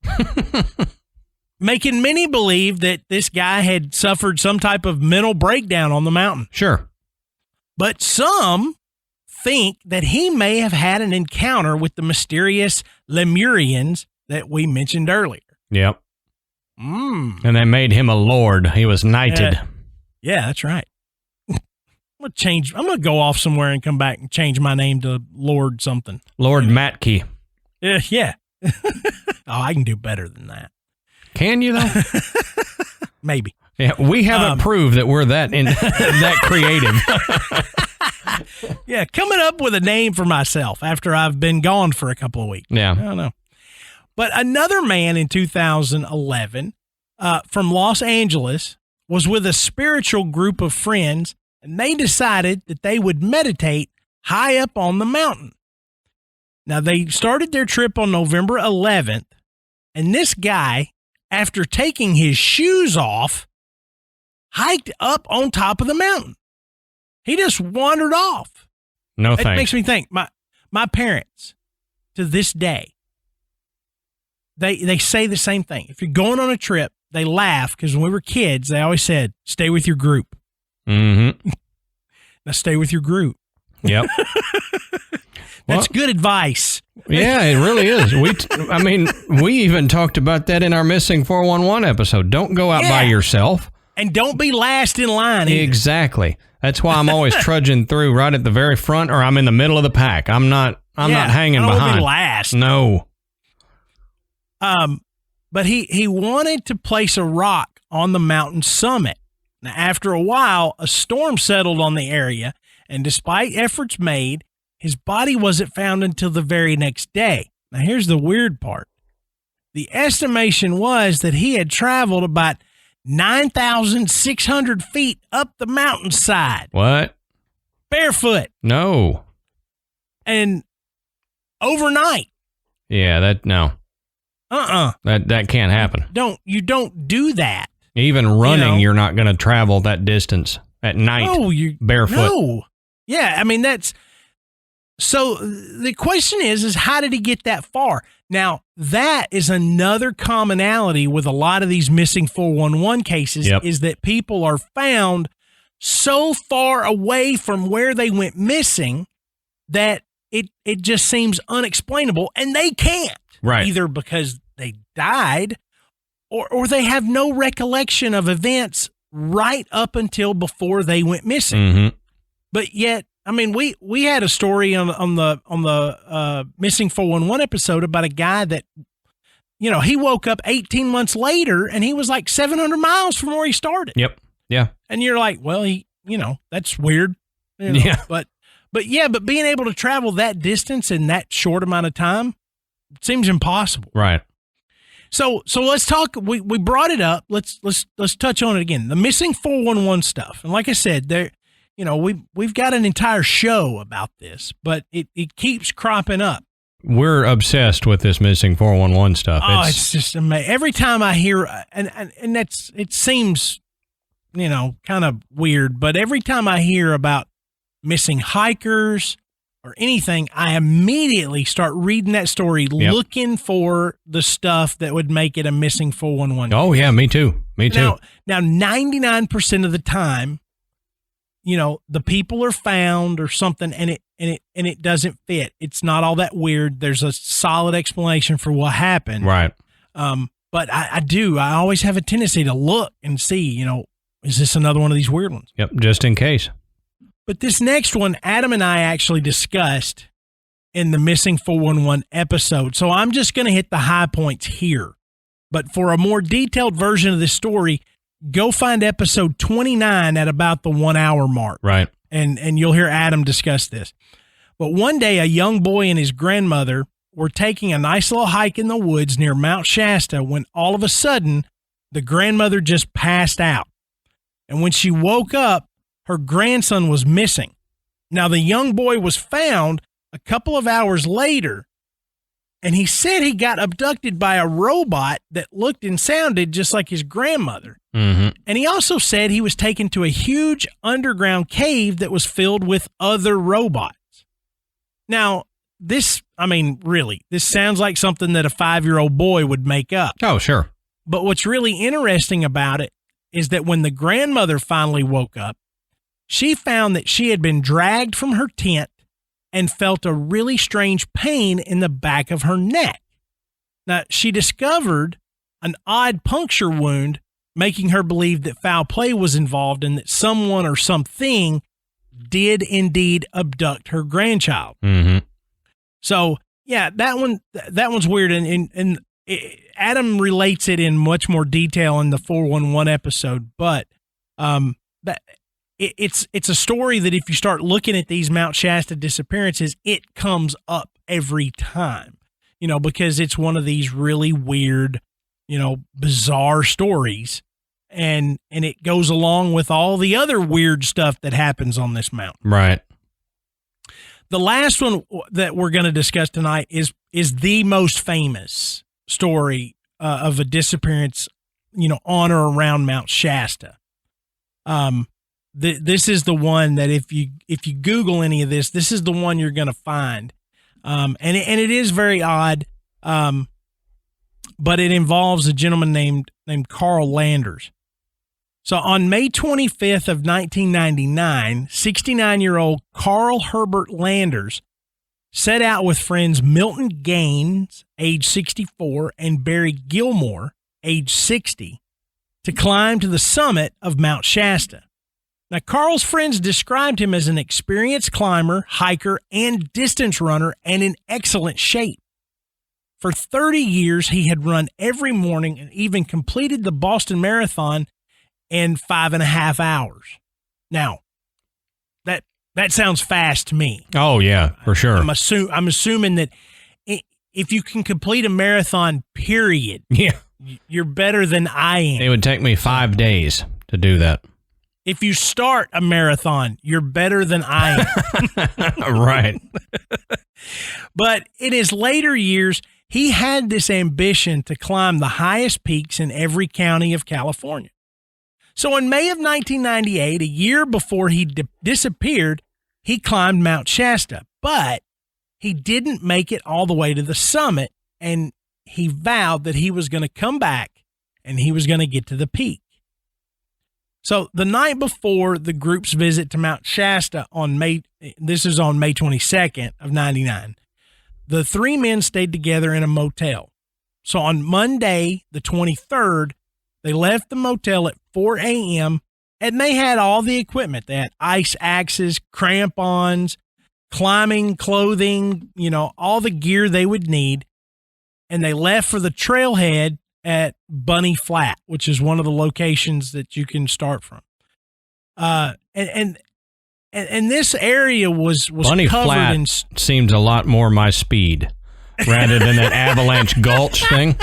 making many believe that this guy had suffered some type of mental breakdown on the mountain. Sure. But some think that he may have had an encounter with the mysterious Lemurians that we mentioned earlier. Yep. And they made him a lord. He was knighted. Yeah, that's right. I'm gonna go off somewhere and come back and change my name to Lord something. Lord Matkey. Yeah. Oh, I can do better than that. Can you though? Maybe. Yeah, we haven't proved that we're that creative. Yeah, coming up with a name for myself after I've been gone for a couple of weeks. Yeah. I don't know. But another man in 2011 from Los Angeles was with a spiritual group of friends, and they decided that they would meditate high up on the mountain. Now, they started their trip on November 11th, and this guy, after taking his shoes off, hiked up on top of the mountain. He just wandered off. No thanks. It makes me think, my parents, to this day, they say the same thing. If you're going on a trip, they laugh because when we were kids, they always said, stay with your group. Mm-hmm. Now stay with your group. Yep. That's good advice. Yeah, it really is. We even talked about that in our Missing 411 episode. Don't go out by yourself. And don't be last in line either. Exactly. That's why I'm always trudging through right at the very front, or I'm in the middle of the pack. I'm not hanging behind. I don't be last. No. But he wanted to place a rock on the mountain summit. Now, after a while, a storm settled on the area, and despite efforts made, his body wasn't found until the very next day. Now, here's the weird part. The estimation was that he had traveled about 9,600 feet up the mountainside. What? Barefoot. No. And overnight. Yeah, no. That can't happen. You don't do that. Even running, you're not going to travel that distance at night barefoot. No. Yeah, I mean, so the question is how did he get that far? Now, that is another commonality with a lot of these missing 411 cases is that people are found so far away from where they went missing that it just seems unexplainable, and they can't. Right. Either because they died or they have no recollection of events right up until before they went missing. Mm-hmm. But yet, I mean, we had a story on the Missing 411 episode about a guy that, he woke up 18 months later and he was like 700 miles from where he started. Yep. Yeah. And you're like, well, that's weird. Yeah. But being able to travel that distance in that short amount of time seems impossible. Right. So let's talk. We brought it up. Let's touch on it again. The missing 411 stuff. And like I said, we've got an entire show about this, but it keeps cropping up. We're obsessed with this missing 411 stuff. It's just amazing. Every time I hear, and it seems, kind of weird, but every time I hear about missing hikers or anything, I immediately start reading that story, looking for the stuff that would make it a missing 411. Oh yeah, me too. Now 99% of the time, the people are found or something, and it doesn't fit. It's not all that weird. There's a solid explanation for what happened. Right. But I always have a tendency to look and see, is this another one of these weird ones? Yep. Just in case. But this next one, Adam and I actually discussed in the Missing 411 episode. So I'm just going to hit the high points here. But for a more detailed version of this story, go find episode 29 at about the 1 hour mark. Right. And you'll hear Adam discuss this. But one day, a young boy and his grandmother were taking a nice little hike in the woods near Mount Shasta when all of a sudden, the grandmother just passed out. And when she woke up, her grandson was missing. Now, the young boy was found a couple of hours later, And he said he got abducted by a robot that looked and sounded just like his grandmother. Mm-hmm. And he also said he was taken to a huge underground cave that was filled with other robots. Now, this sounds like something that a 5-year-old boy would make up. Oh, sure. But what's really interesting about it is that when the grandmother finally woke up, she found that she had been dragged from her tent and felt a really strange pain in the back of her neck. Now, she discovered an odd puncture wound, making her believe that foul play was involved and that someone or something did indeed abduct her grandchild. Mm-hmm. So, yeah, that one's weird, and Adam relates it in much more detail in the 411 episode, but it's a story that if you start looking at these Mount Shasta disappearances, it comes up every time, because it's one of these really weird, bizarre stories, and it goes along with all the other weird stuff that happens on this mountain. Right. The last one that we're going to discuss tonight is the most famous story of a disappearance, on or around Mount Shasta. This is the one that if you Google any of this is the one you're going to find. And it is very odd. But it involves a gentleman named Carl Landers. So on May 25th of 1999, 69-year-old Carl Herbert Landers set out with friends Milton Gaines, age 64, and Barry Gilmore, age 60, to climb to the summit of Mount Shasta. Now, Carl's friends described him as an experienced climber, hiker, and distance runner, and in excellent shape. For 30 years, he had run every morning and even completed the Boston Marathon in 5.5 hours. Now, that sounds fast to me. Oh, yeah, for sure. I'm assuming that if you can complete a marathon, period, yeah, you're better than I am. It would take me 5 days to do that. If you start a marathon, you're better than I am. Right. But in his later years, he had this ambition to climb the highest peaks in every county of California. So in May of 1998, a year before he disappeared, he climbed Mount Shasta, but he didn't make it all the way to the summit, and he vowed that he was going to come back and he was going to get to the peak. So the night before the group's visit to Mount Shasta this is on May 22nd of 99, the three men stayed together in a motel. So on Monday, the 23rd, they left the motel at 4 a.m. and they had all the equipment. They had ice axes, crampons, climbing clothing, all the gear they would need. And they left for the trailhead at Bunny Flat, which is one of the locations that you can start from. And this area was Bunny covered Flat in seems a lot more my speed rather than that Avalanche Gulch thing.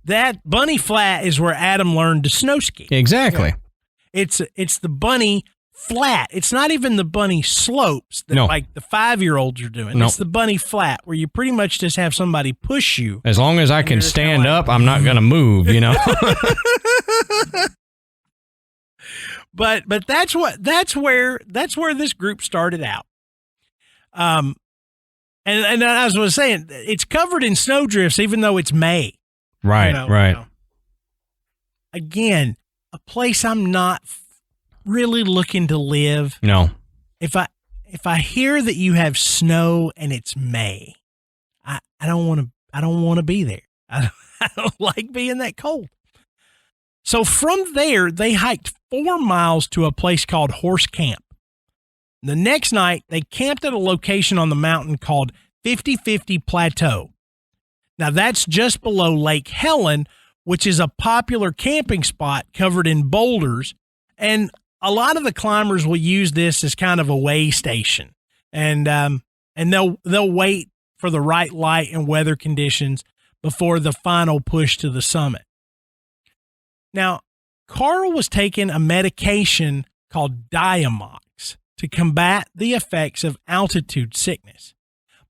That Bunny Flat is where Adam learned to snow ski. Exactly. Yeah. It's the Bunny Flat. It's not even the Bunny Slopes that like the 5-year-olds are doing. No. It's the Bunny Flat where you pretty much just have somebody push you. As long as I can stand up, I'm not going to move, But that's where this group started out. And as I was saying, it's covered in snowdrifts even though it's May. Right, right. Again, a place I'm not really looking to live. No. If I hear that you have snow and it's May, I don't want to be there. I don't like being that cold. So from there, they hiked 4 miles to a place called Horse Camp. The next night, they camped at a location on the mountain called 5050 Plateau. Now, that's just below Lake Helen, which is a popular camping spot covered in boulders, and a lot of the climbers will use this as kind of a way station, and they'll wait for the right light and weather conditions before the final push to the summit. Now, Carl was taking a medication called Diamox to combat the effects of altitude sickness,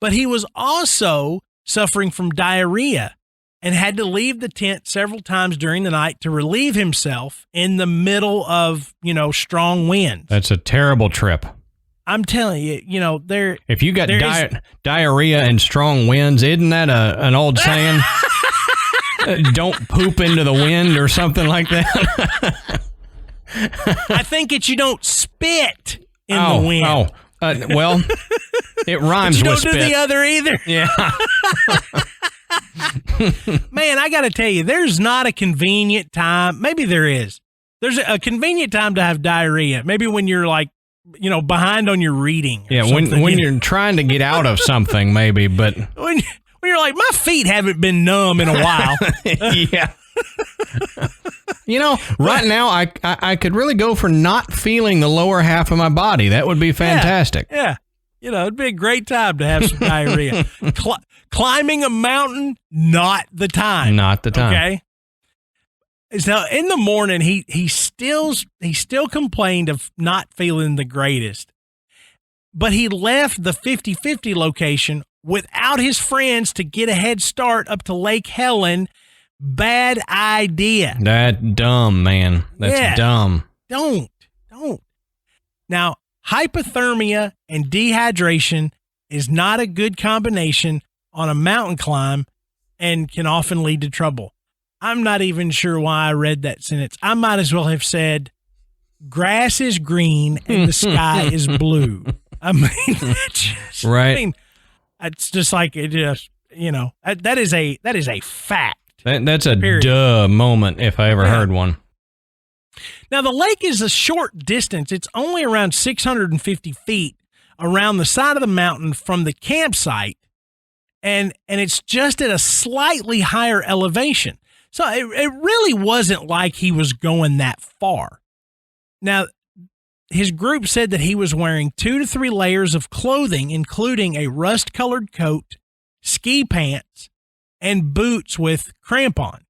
but he was also suffering from diarrhea and had to leave the tent several times during the night to relieve himself in the middle of, strong winds. That's a terrible trip. I'm telling you, if you got diarrhea and strong winds, isn't that an old saying? Don't poop into the wind or something like that. I think it's you don't spit in the wind. Well, it rhymes with spit. You don't do the other either. Yeah. Man, I got to tell you, there's not a convenient time. Maybe there is. There's a convenient time to have diarrhea. Maybe when you're like, behind on your reading. Yeah, when you're trying to get out of something, maybe. But when you're like, my feet haven't been numb in a while. Yeah. Right now, I could really go for not feeling the lower half of my body. That would be fantastic. Yeah. It'd be a great time to have some diarrhea. Climbing a mountain, not the time. Not the time. Okay. So in the morning, he still complained of not feeling the greatest. But he left the 50-50 location without his friends to get a head start up to Lake Helen. Bad idea. That's dumb, man. That's dumb. Don't. Now, hypothermia and dehydration is not a good combination on a mountain climb and can often lead to trouble. I'm not even sure why I read that sentence. I might as well have said, grass is green and the sky is blue. I mean, it's just like it just, that is a fact. That's a duh moment if I ever heard one. Now, the lake is a short distance. It's only around 650 feet around the side of the mountain from the campsite, and it's just at a slightly higher elevation. So it really wasn't like he was going that far. Now, his group said that he was wearing 2 to 3 layers of clothing, including a rust-colored coat, ski pants, and boots with crampons.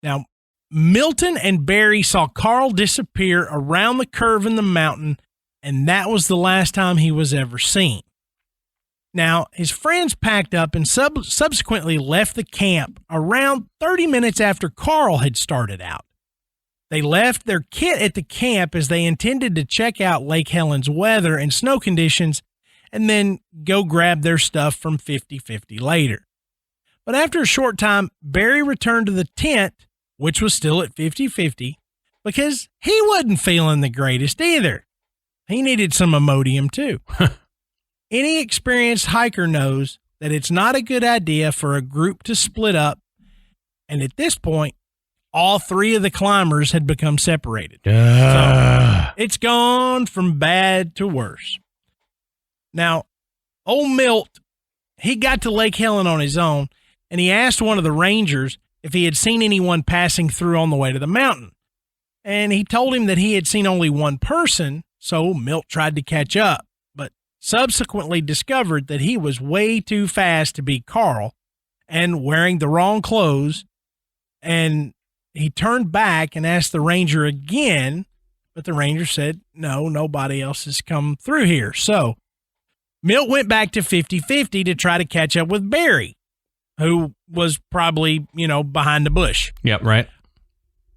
Now, Milton and Barry saw Carl disappear around the curve in the mountain, and that was the last time he was ever seen. Now, his friends packed up and subsequently left the camp around 30 minutes after Carl had started out. They left their kit at the camp as they intended to check out Lake Helen's weather and snow conditions and then go grab their stuff from 50-50 later. But after a short time, Barry returned to the tent, which was still at 50-50, because he wasn't feeling the greatest either. He needed some Imodium too. Any experienced hiker knows that it's not a good idea for a group to split up, and at this point, all 3 of the climbers had become separated. So it's gone from bad to worse. Now, old Milt, he got to Lake Helen on his own, and he asked one of the rangers if he had seen anyone passing through on the way to the mountain. And he told him that he had seen only one person, so Milt tried to catch up, but subsequently discovered that he was way too fast to be Carl and wearing the wrong clothes, and he turned back and asked the ranger again, but the ranger said, no, nobody else has come through here. So Milt went back to 50-50 to try to catch up with Barry, who was probably, behind the bush. Yep, right.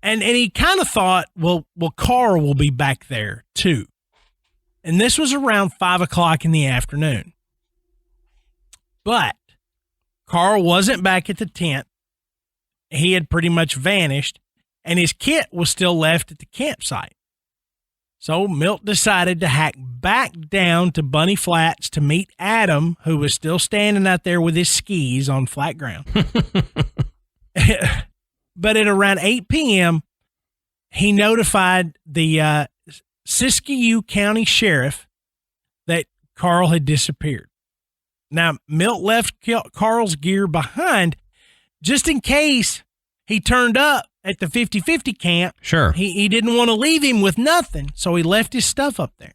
And he kind of thought, well, Carl will be back there too. And this was around 5 o'clock in the afternoon. But Carl wasn't back at the tent. He had pretty much vanished, and his kit was still left at the campsite. So Milt decided to hack back down to Bunny Flats to meet Adam, who was still standing out there with his skis on flat ground. But at around 8 p.m., he notified the Siskiyou County Sheriff that Carl had disappeared. Now, Milt left Carl's gear behind just in case he turned up at the 50-50 camp. Sure. He didn't want to leave him with nothing, so he left his stuff up there.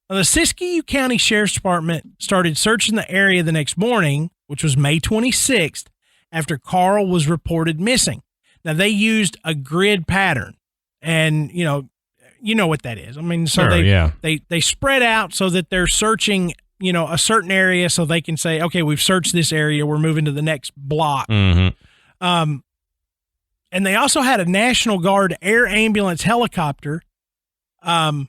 Now, the Siskiyou County Sheriff's Department started searching the area the next morning, which was May 26th, after Carl was reported missing. Now, they used a grid pattern, and, you know what that is. I mean, so sure, they spread out so that they're searching, a certain area so they can say, okay, we've searched this area. We're moving to the next block. Mm-hmm. And they also had a National Guard air ambulance helicopter and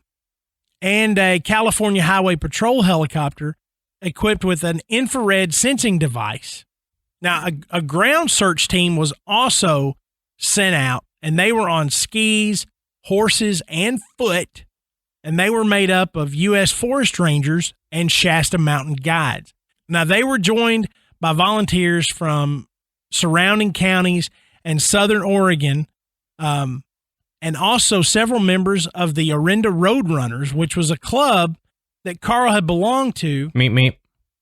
a California Highway Patrol helicopter equipped with an infrared sensing device. Now, a ground search team was also sent out, and they were on skis, horses, and foot, and they were made up of U.S. Forest Rangers and Shasta Mountain Guides. Now, they were joined by volunteers from surrounding counties and Southern Oregon, and also several members of the Orinda Roadrunners, which was a club that Carl had belonged to. Meep.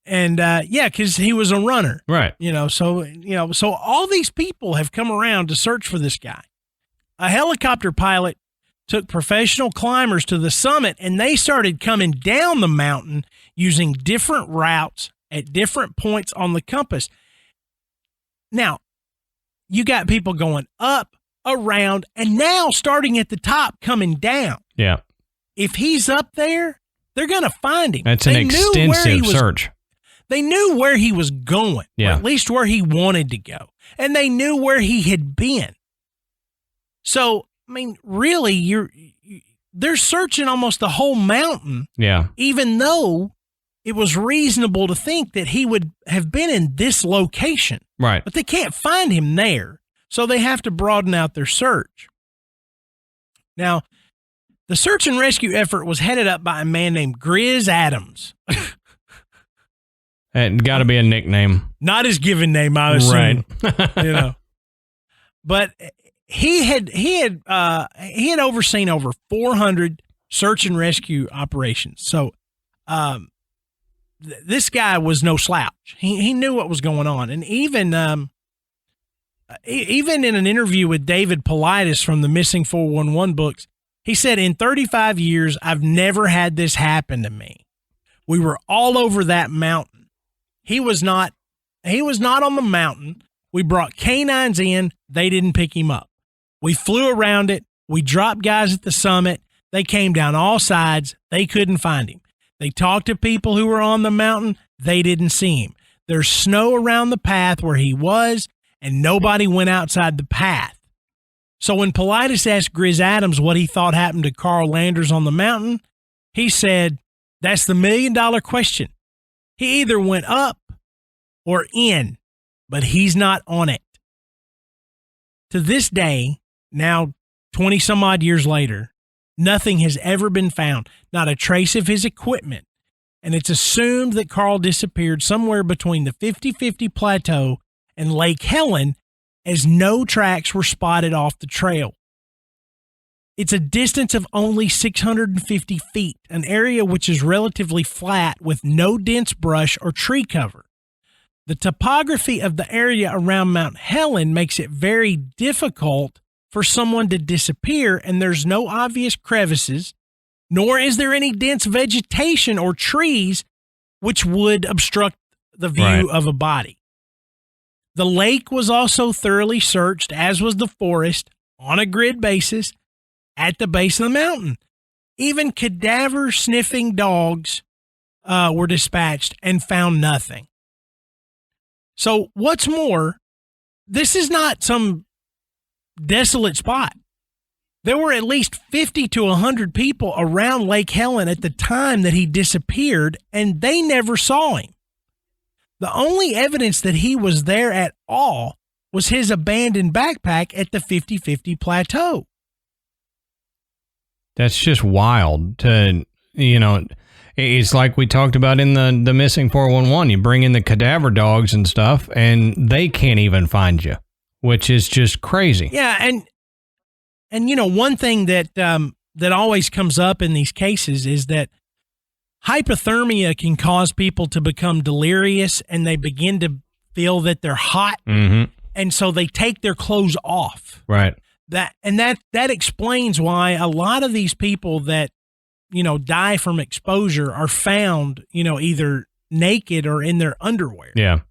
And because he was a runner, Right? So all these people have come around to search for this guy. A helicopter pilot took professional climbers to the summit, and they started coming down the mountain using different routes at different points on the compass. Now, you got people going up, around, and now starting at the top, coming down. Yeah. If he's up there, they're going to find him. That's an extensive search. They knew where he was going, or at least where he wanted to go, and they knew where he had been. So, I mean, really, they're searching almost the whole mountain. Yeah. Even though it was reasonable to think that he would have been in this location. Right. But they can't find him there, so they have to broaden out their search. Now, the search and rescue effort was headed up by a man named Grizz Adams. It got to be a nickname. Not his given name, I assume. Right. But he had overseen over 400 search and rescue operations. So, this guy was no slouch. He knew what was going on, and even in an interview with David Paulides from the Missing 411 books, he said, "In 35 years, I've never had this happen to me. We were all over that mountain. He was not on the mountain. We brought canines in. They didn't pick him up. We flew around it. We dropped guys at the summit. They came down all sides. They couldn't find him. They talked to people who were on the mountain. They didn't see him. There's snow around the path where he was, and nobody went outside the path." So when Paulides asked Grizz Adams what he thought happened to Carl Landers on the mountain, he said, "That's the $1 million question. He either went up or in, but he's not on it." To this day, now 20 some odd years later, nothing has ever been found, not a trace of his equipment, and it's assumed that Carl disappeared somewhere between the 50-50 Plateau and Lake Helen, as no tracks were spotted off the trail. It's a distance of only 650 feet, an area which is relatively flat with no dense brush or tree cover. The topography of the area around Mount Helen makes it very difficult for someone to disappear, and there's no obvious crevices, nor is there any dense vegetation or trees which would obstruct the view of a body. The lake was also thoroughly searched, as was the forest, on a grid basis, at the base of the mountain. Even cadaver-sniffing dogs were dispatched and found nothing. So what's more, this is not some desolate spot. There were at least 50 to 100 people around Lake Helen at the time that he disappeared, and they never saw him. The only evidence that he was there at all was his abandoned backpack at the 50-50 Plateau. That's just wild to, it's like we talked about in the Missing 411. You bring in the cadaver dogs and stuff, and they can't even find you, which is just crazy. Yeah, and one thing that always comes up in these cases is that hypothermia can cause people to become delirious, and they begin to feel that they're hot, and so they take their clothes off. Right. That explains why a lot of these people that die from exposure are found either naked or in their underwear. Yeah.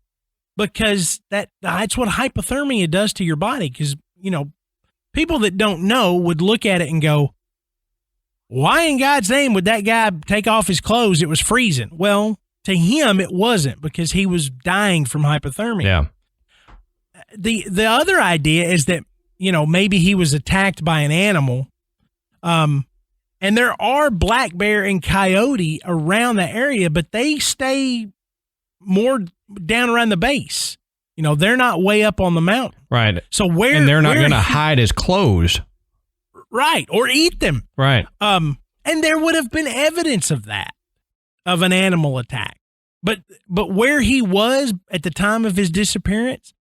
Because that's what hypothermia does to your body. Because people that don't know would look at it and go, "Why in God's name would that guy take off his clothes? It was freezing." Well, to him, it wasn't, because he was dying from hypothermia. Yeah. The other idea is that, maybe he was attacked by an animal. And there are black bear and coyote around the area, but they stay more down around the base. They're not way up on the mountain. Right. So and they're not going to hide his clothes. Right. Or eat them. Right. And there would have been evidence of that, of an animal attack. But where he was at the time of his disappearance,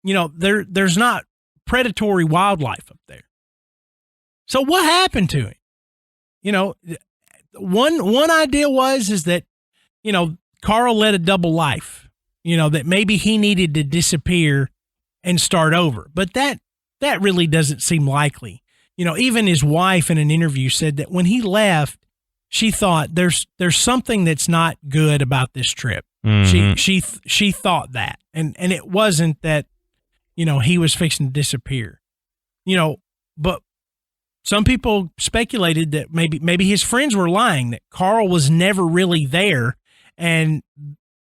there's not predatory wildlife up there. So what happened to him? One idea is that, Carl led a double life, that maybe he needed to disappear and start over. But that really doesn't seem likely. Even his wife in an interview said that when he left, she thought there's something that's not good about this trip. Mm-hmm. She thought that, and it wasn't that, he was fixing to disappear, but some people speculated that maybe his friends were lying, that Carl was never really there, and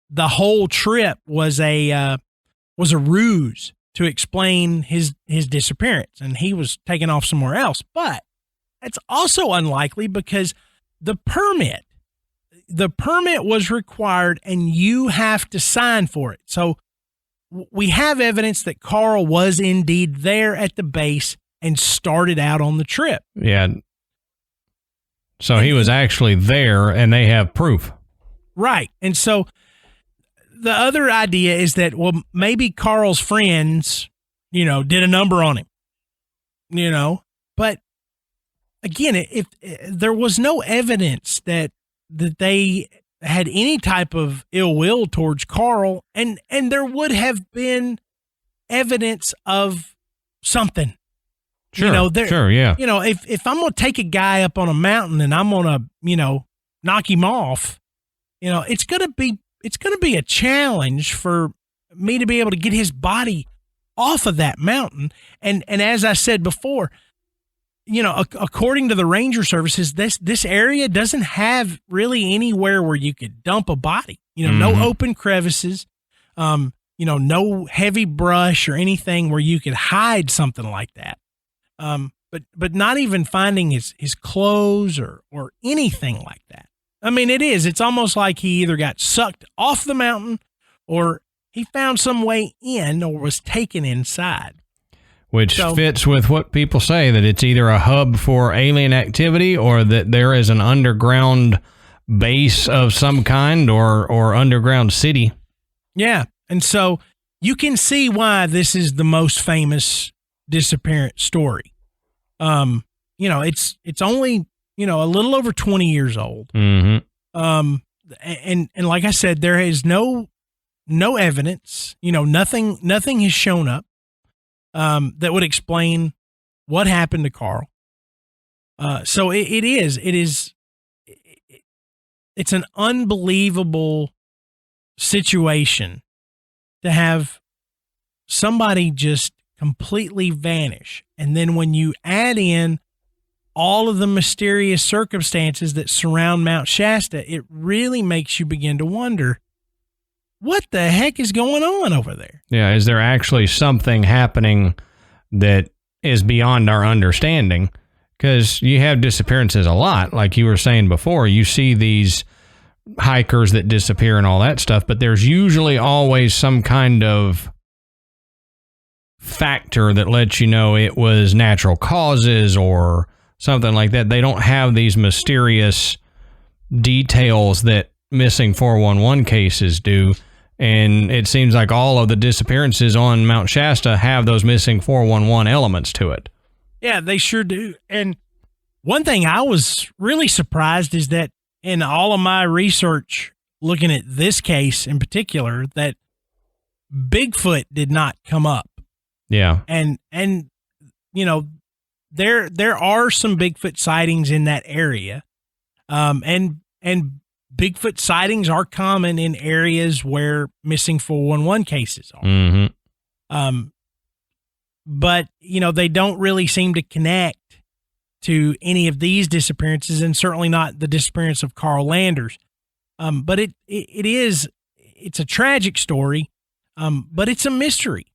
the whole trip was a ruse to explain his disappearance, and he was taken off somewhere else. But it's also unlikely because the permit was required, and you have to sign for it. So we have evidence that Carl was indeed there at the base and started out on the trip. Yeah. So he was actually there, and they have proof. Right. And so the other idea is that, well, maybe Carl's friends, did a number on him, but again, if there was no evidence that they had any type of ill will towards Carl, and there would have been evidence of something. Sure. Sure. Yeah. If I'm going to take a guy up on a mountain and I'm going to, knock him off, it's going to be a challenge for me to be able to get his body off of that mountain. And as I said before, according to the ranger services, this area doesn't have really anywhere where you could dump a body, no open crevices, no heavy brush or anything where you could hide something like that. But not even finding his clothes or anything like that. I mean, it's almost like he either got sucked off the mountain or he found some way in or was taken inside. Which fits with what people say, that it's either a hub for alien activity or that there is an underground base of some kind or underground city. Yeah. And so you can see why this is the most famous disappearance story. It's only, a little over 20 years old. Mm-hmm. And like I said, there is no evidence, nothing has shown up, that would explain what happened to Carl. So it's an unbelievable situation to have somebody just completely vanish. And then when you add in all of the mysterious circumstances that surround Mount Shasta, it really makes you begin to wonder, what the heck is going on over there? Yeah, is there actually something happening that is beyond our understanding? Because you have disappearances a lot. Like you were saying before, you see these hikers that disappear and all that stuff, but there's usually always some kind of factor that lets you know it was natural causes or something like that. They don't have these mysterious details that missing 411 cases do. And it seems like all of the disappearances on Mount Shasta have those missing 411 elements to it. Yeah, they sure do. And one thing I was really surprised is that in all of my research looking at this case in particular, that Bigfoot did not come up. Yeah. And there are some Bigfoot sightings in that area. And Bigfoot sightings are common in areas where missing 411 cases are. Mm-hmm. But, they don't really seem to connect to any of these disappearances, and certainly not the disappearance of Carl Landers. But it's a tragic story, but it's a mystery.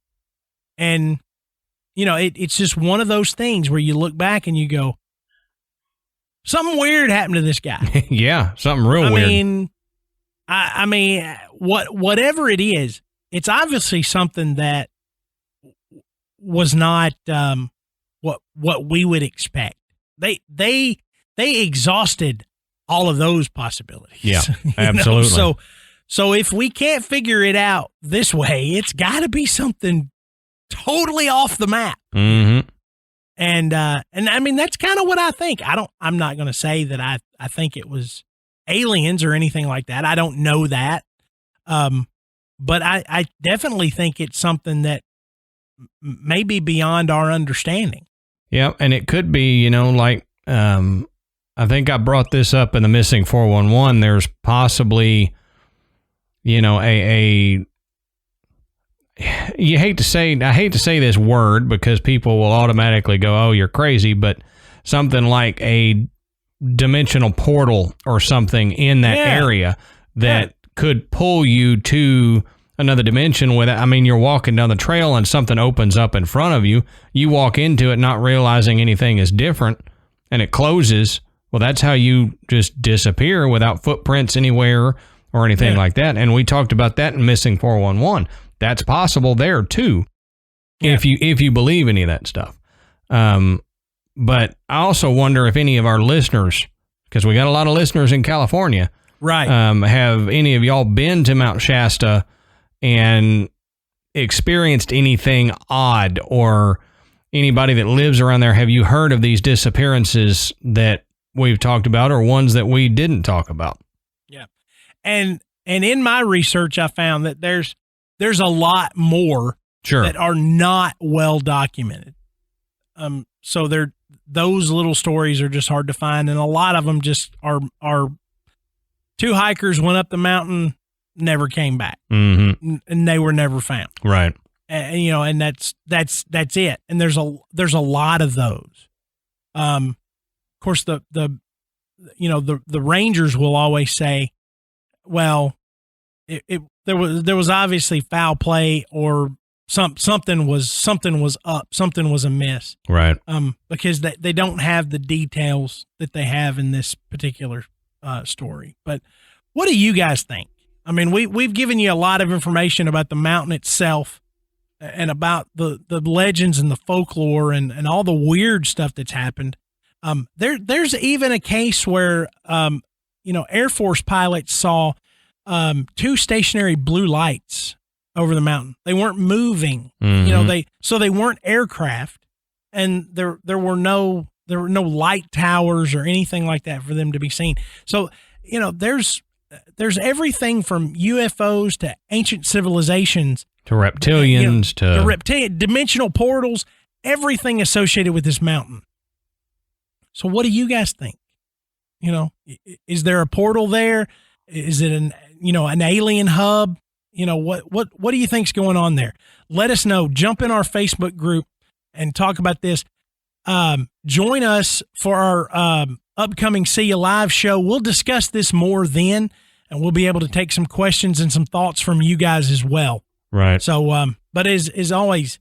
And, it's just one of those things where you look back and you go, something weird happened to this guy. Yeah, something real weird. I mean, whatever it is, it's obviously something that was not what we would expect. They exhausted all of those possibilities. Yeah, absolutely. So if we can't figure it out this way, it's got to be something totally off the map. Mm-hmm. And I mean, that's kind of what I think. I'm not going to say that I think it was aliens or anything like that. I don't know that. But I definitely think it's something that may be beyond our understanding. Yeah. And it could be, I think I brought this up in the Missing 411. There's possibly, I hate to say this word because people will automatically go, oh, you're crazy, but something like a dimensional portal or something in that area that could pull you to another dimension you're walking down the trail and something opens up in front of you. You walk into it not realizing anything is different and it closes. Well, that's how you just disappear without footprints anywhere or anything like that. And we talked about that in Missing 411. That's possible there too, if you believe any of that stuff. But I also wonder if any of our listeners, because we got a lot of listeners in California, right? Have any of y'all been to Mount Shasta and experienced anything odd, or anybody that lives around there? Have you heard of these disappearances that we've talked about, or ones that we didn't talk about? Yeah, and in my research, I found that there's a lot more that are not well documented. So those little stories are just hard to find, and a lot of them just are two hikers went up the mountain, never came back, and they were never found. Right. And that's it. And there's a lot of those. Of course, the rangers will always say, well, there was obviously foul play, or something was up, something was amiss. Right. Because they don't have the details that they have in this particular story. But what do you guys think? I mean, we've given you a lot of information about the mountain itself and about the legends and the folklore and all the weird stuff that's happened. There's even a case where Air Force pilots saw two stationary blue lights over the mountain. They weren't moving. They weren't aircraft, and there were no light towers or anything like that for them to be seen. So, there's everything from UFOs to ancient civilizations to reptilians to dimensional portals, everything associated with this mountain. So what do you guys think? Is there a portal there? Is it an alien hub? What do you think's going on there? Let us know. Jump in our Facebook group and talk about this. Join us for our upcoming See You Live show. We'll discuss this more then, and we'll be able to take some questions and some thoughts from you guys as well. Right. So, but as always,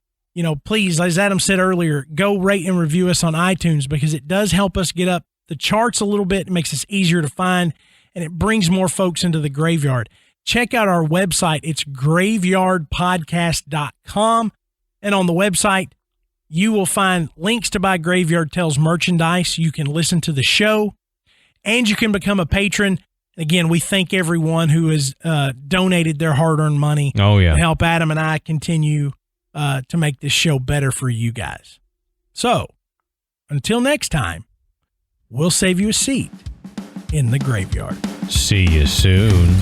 please, as Adam said earlier, go rate and review us on iTunes, because it does help us get up the charts a little bit. It makes us easier to find, and it brings more folks into the graveyard. Check out our website. It's graveyardpodcast.com. And on the website, you will find links to buy Graveyard Tales merchandise. You can listen to the show, and you can become a patron. Again, we thank everyone who has donated their hard-earned money to help Adam and I continue to make this show better for you guys. So, until next time, we'll save you a seat in the graveyard. See you soon.